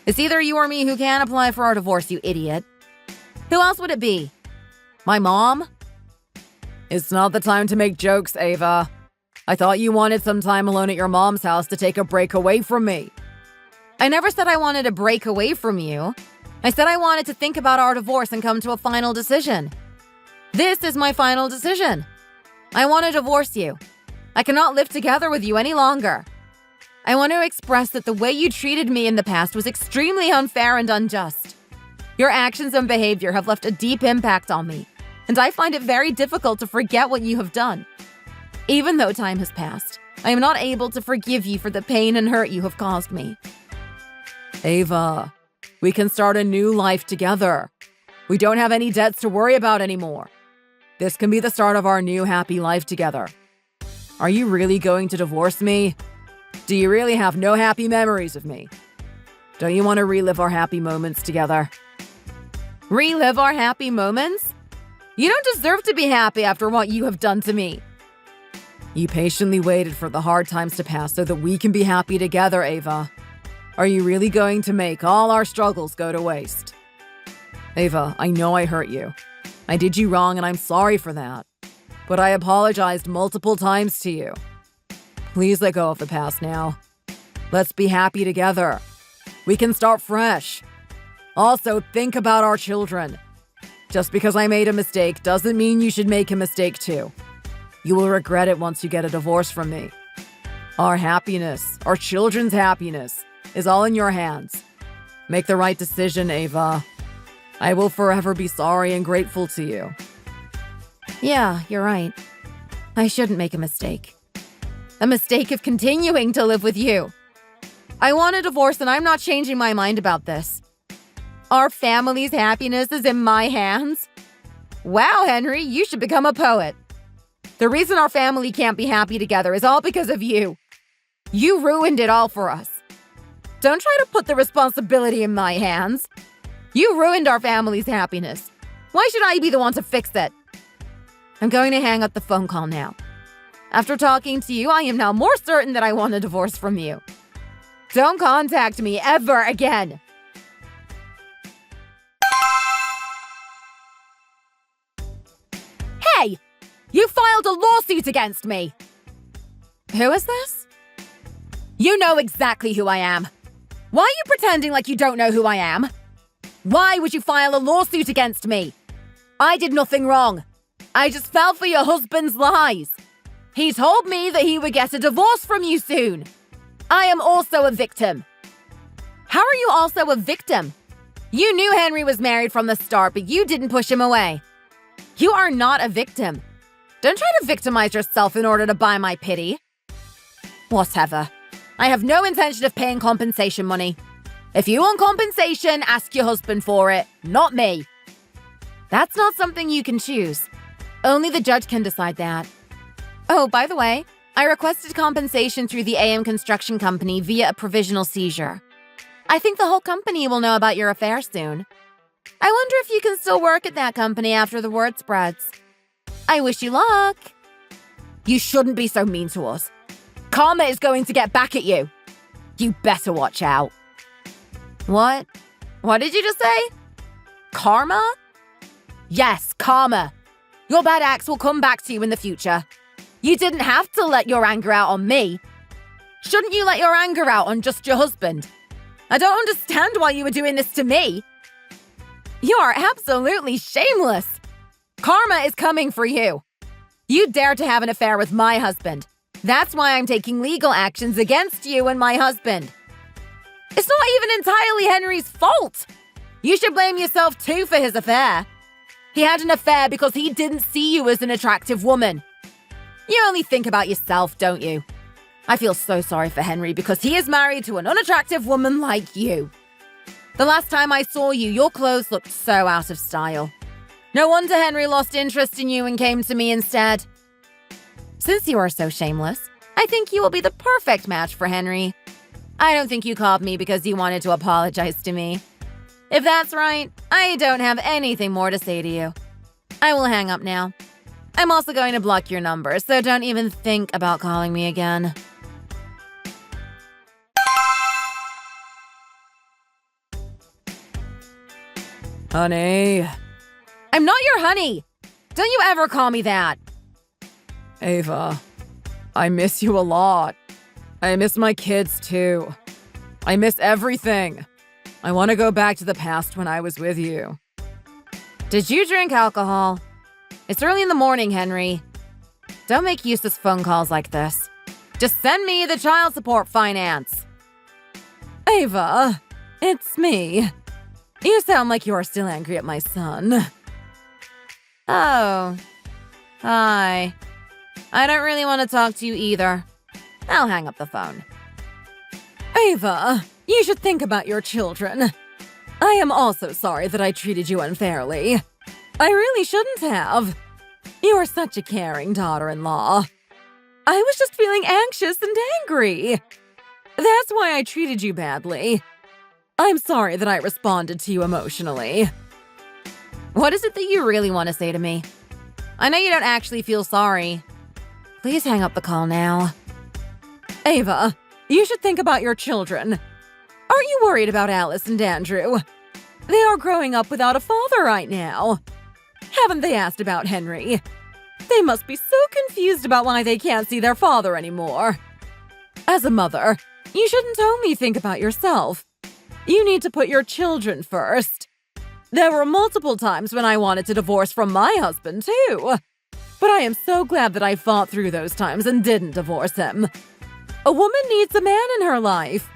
It's either you or me who can apply for our divorce, you idiot. Who else would it be? My mom? It's not the time to make jokes, Ava. I thought you wanted some time alone at your mom's house to take a break away from me. I never said I wanted to break away from you. I said I wanted to think about our divorce and come to a final decision. This is my final decision. I want to divorce you. I cannot live together with you any longer. I want to express that the way you treated me in the past was extremely unfair and unjust. Your actions and behavior have left a deep impact on me, and I find it very difficult to forget what you have done. Even though time has passed, I am not able to forgive you for the pain and hurt you have caused me. Ava, we can start a new life together. We don't have any debts to worry about anymore. This can be the start of our new happy life together. Are you really going to divorce me? Do you really have no happy memories of me? Don't you want to relive our happy moments together? Relive our happy moments? You don't deserve to be happy after what you have done to me. You patiently waited for the hard times to pass so that we can be happy together, Ava. Are you really going to make all our struggles go to waste? Ava, I know I hurt you. I did you wrong and I'm sorry for that. But I apologized multiple times to you. Please let go of the past now. Let's be happy together. We can start fresh. Also, think about our children. Just because I made a mistake doesn't mean you should make a mistake too. You will regret it once you get a divorce from me. Our happiness, our children's happiness, is all in your hands. Make the right decision, Ava. I will forever be sorry and grateful to you. Yeah, you're right. I shouldn't make a mistake. A mistake of continuing to live with you. I want a divorce and I'm not changing my mind about this. Our family's happiness is in my hands. Wow, Henry, you should become a poet. The reason our family can't be happy together is all because of you. You ruined it all for us. Don't try to put the responsibility in my hands. You ruined our family's happiness. Why should I be the one to fix it? I'm going to hang up the phone call now. After talking to you, I am now more certain that I want a divorce from you. Don't contact me ever again. Hey! You filed a lawsuit against me! Who is this? You know exactly who I am. Why are you pretending like you don't know who I am? Why would you file a lawsuit against me? I did nothing wrong. I just fell for your husband's lies. He told me that he would get a divorce from you soon. I am also a victim. How are you also a victim? You knew Henry was married from the start, but you didn't push him away. You are not a victim. Don't try to victimize yourself in order to buy my pity. Whatever. I have no intention of paying compensation money. If you want compensation, ask your husband for it, not me. That's not something you can choose. Only the judge can decide that. Oh, by the way, I requested compensation through the AM Construction Company via a provisional seizure. I think the whole company will know about your affair soon. I wonder if you can still work at that company after the word spreads. I wish you luck. You shouldn't be so mean to us. Karma is going to get back at you. You better watch out. What? What did you just say? Karma? Yes, karma. Your bad acts will come back to you in the future. You didn't have to let your anger out on me. Shouldn't you let your anger out on just your husband? I don't understand why you were doing this to me. You are absolutely shameless. Karma is coming for you. You dared to have an affair with my husband. That's why I'm taking legal actions against you and my husband. It's not even entirely Henry's fault. You should blame yourself too for his affair. He had an affair because he didn't see you as an attractive woman. You only think about yourself, don't you? I feel so sorry for Henry because he is married to an unattractive woman like you. The last time I saw you, your clothes looked so out of style. No wonder Henry lost interest in you and came to me instead. Since you are so shameless, I think you will be the perfect match for Henry. I don't think you called me because you wanted to apologize to me. If that's right, I don't have anything more to say to you. I will hang up now. I'm also going to block your number, so don't even think about calling me again. Honey. I'm not your honey. Don't you ever call me that. Ava, I miss you a lot. I miss my kids too. I miss everything. I want to go back to the past when I was with you. Did you drink alcohol? It's early in the morning, Henry. Don't make useless phone calls like this. Just send me the child support finance. Ava, it's me. You sound like you are still angry at my son. Oh. Hi. I don't really want to talk to you either. I'll hang up the phone. Ava, you should think about your children. I am also sorry that I treated you unfairly. I really shouldn't have. You are such a caring daughter-in-law. I was just feeling anxious and angry. That's why I treated you badly. I'm sorry that I responded to you emotionally. What is it that you really want to say to me? I know you don't actually feel sorry. Please hang up the call now. Ava, you should think about your children. Aren't you worried about Alice and Andrew? They are growing up without a father right now. Haven't they asked about Henry? They must be so confused about why they can't see their father anymore. As a mother, you shouldn't only think about yourself. You need to put your children first. There were multiple times when I wanted to divorce from my husband, too. But I am so glad that I fought through those times and didn't divorce him. A woman needs a man in her life.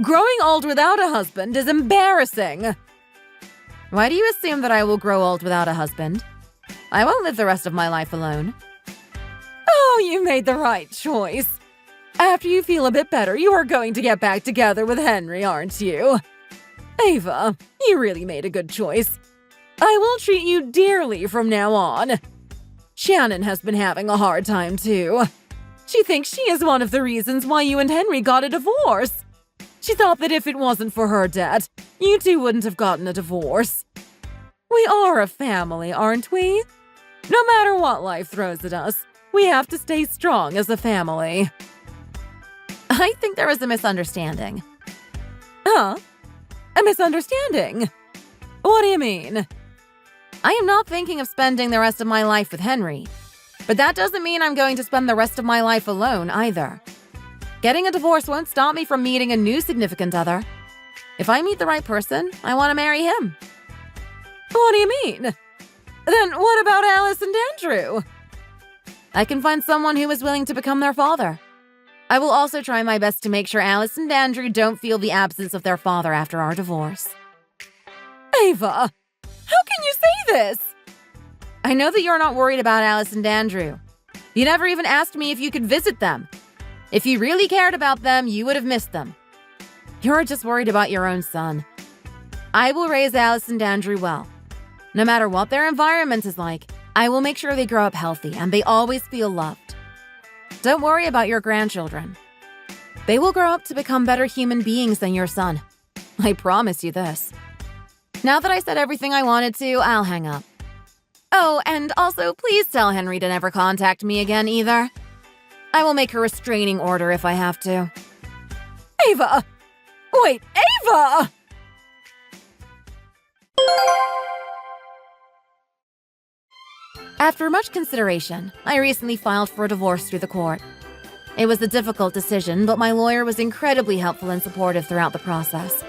Growing old without a husband is embarrassing. Why do you assume that I will grow old without a husband? I won't live the rest of my life alone. Oh, you made the right choice. After you feel a bit better, you are going to get back together with Henry, aren't you? Ava, you really made a good choice. I will treat you dearly from now on. Shannon has been having a hard time, too. She thinks she is one of the reasons why you and Henry got a divorce. She thought that if it wasn't for her debt, you two wouldn't have gotten a divorce. We are a family, aren't we? No matter what life throws at us, we have to stay strong as a family. I think there is a misunderstanding. Huh? A misunderstanding? What do you mean? I am not thinking of spending the rest of my life with Henry. But that doesn't mean I'm going to spend the rest of my life alone, either. Getting a divorce won't stop me from meeting a new significant other. If I meet the right person, I want to marry him. What do you mean? Then what about Alice and Andrew? I can find someone who is willing to become their father. I will also try my best to make sure Alice and Andrew don't feel the absence of their father after our divorce. Ava, how can you say this? I know that you're not worried about Alice and Andrew. You never even asked me if you could visit them. If you really cared about them, you would have missed them. You're just worried about your own son. I will raise Alice and Andrew well. No matter what their environment is like, I will make sure they grow up healthy and they always feel loved. Don't worry about your grandchildren. They will grow up to become better human beings than your son. I promise you this. Now that I said everything I wanted to, I'll hang up. Oh, and also, please tell Henry to never contact me again either. I will make a restraining order if I have to. Ava! Wait, Ava! After much consideration, I recently filed for a divorce through the court. It was a difficult decision, but my lawyer was incredibly helpful and supportive throughout the process.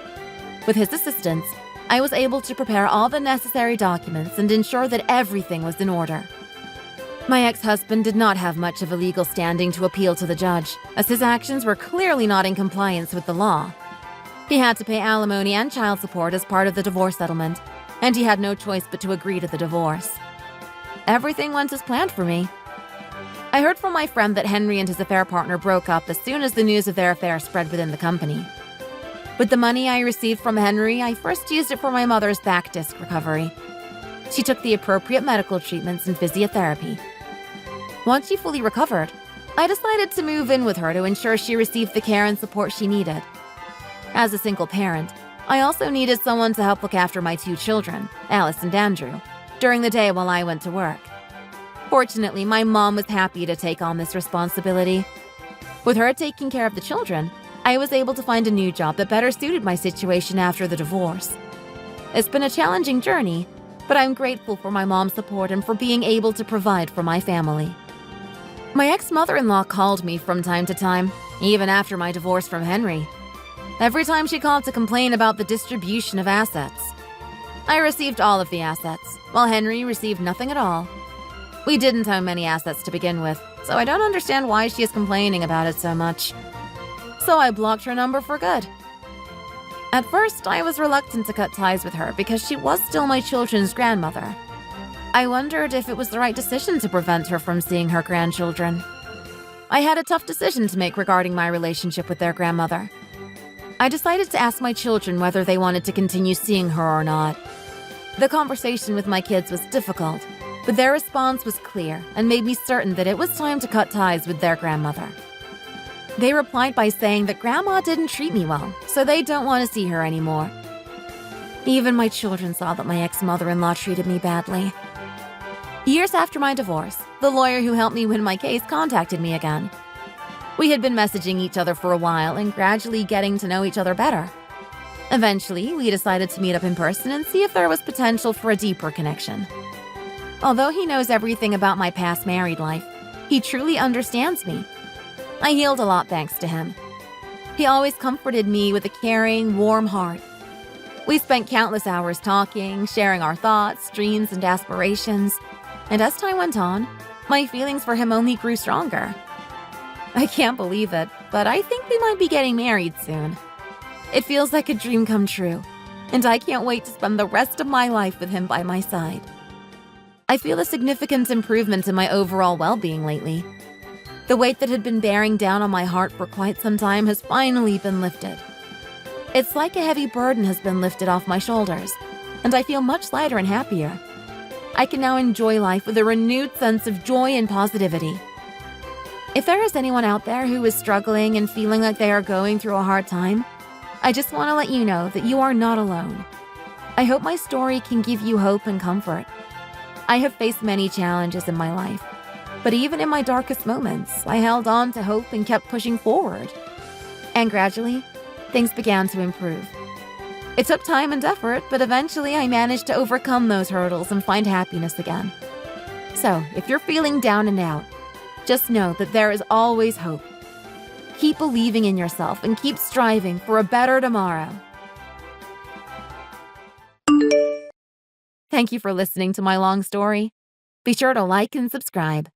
With his assistance, I was able to prepare all the necessary documents and ensure that everything was in order. My ex-husband did not have much of a legal standing to appeal to the judge, as his actions were clearly not in compliance with the law. He had to pay alimony and child support as part of the divorce settlement, and he had no choice but to agree to the divorce. Everything went as planned for me. I heard from my friend that Henry and his affair partner broke up as soon as the news of their affair spread within the company. With the money I received from Henry, I first used it for my mother's back disc recovery. She took the appropriate medical treatments and physiotherapy. Once she fully recovered, I decided to move in with her to ensure she received the care and support she needed. As a single parent, I also needed someone to help look after my 2 children, Alice and Andrew, during the day while I went to work. Fortunately, my mom was happy to take on this responsibility. With her taking care of the children, I was able to find a new job that better suited my situation after the divorce. It's been a challenging journey, but I'm grateful for my mom's support and for being able to provide for my family. My ex-mother-in-law called me from time to time, even after my divorce from Henry. Every time she called to complain about the distribution of assets. I received all of the assets, while Henry received nothing at all. We didn't own many assets to begin with, so I don't understand why she is complaining about it so much. So I blocked her number for good. At first, I was reluctant to cut ties with her because she was still my children's grandmother. I wondered if it was the right decision to prevent her from seeing her grandchildren. I had a tough decision to make regarding my relationship with their grandmother. I decided to ask my children whether they wanted to continue seeing her or not. The conversation with my kids was difficult, but their response was clear and made me certain that it was time to cut ties with their grandmother. They replied by saying that Grandma didn't treat me well, so they don't want to see her anymore. Even my children saw that my ex-mother-in-law treated me badly. Years after my divorce, the lawyer who helped me win my case contacted me again. We had been messaging each other for a while and gradually getting to know each other better. Eventually, we decided to meet up in person and see if there was potential for a deeper connection. Although he knows everything about my past married life, he truly understands me. I healed a lot thanks to him. He always comforted me with a caring, warm heart. We spent countless hours talking, sharing our thoughts, dreams, and aspirations. And as time went on, my feelings for him only grew stronger. I can't believe it, but I think we might be getting married soon. It feels like a dream come true, and I can't wait to spend the rest of my life with him by my side. I feel a significant improvement in my overall well-being lately. The weight that had been bearing down on my heart for quite some time has finally been lifted. It's like a heavy burden has been lifted off my shoulders, and I feel much lighter and happier. I can now enjoy life with a renewed sense of joy and positivity. If there is anyone out there who is struggling and feeling like they are going through a hard time, I just want to let you know that you are not alone. I hope my story can give you hope and comfort. I have faced many challenges in my life, but even in my darkest moments, I held on to hope and kept pushing forward. And gradually, things began to improve. It took time and effort, but eventually I managed to overcome those hurdles and find happiness again. So, if you're feeling down and out, just know that there is always hope. Keep believing in yourself and keep striving for a better tomorrow. Thank you for listening to my long story. Be sure to like and subscribe.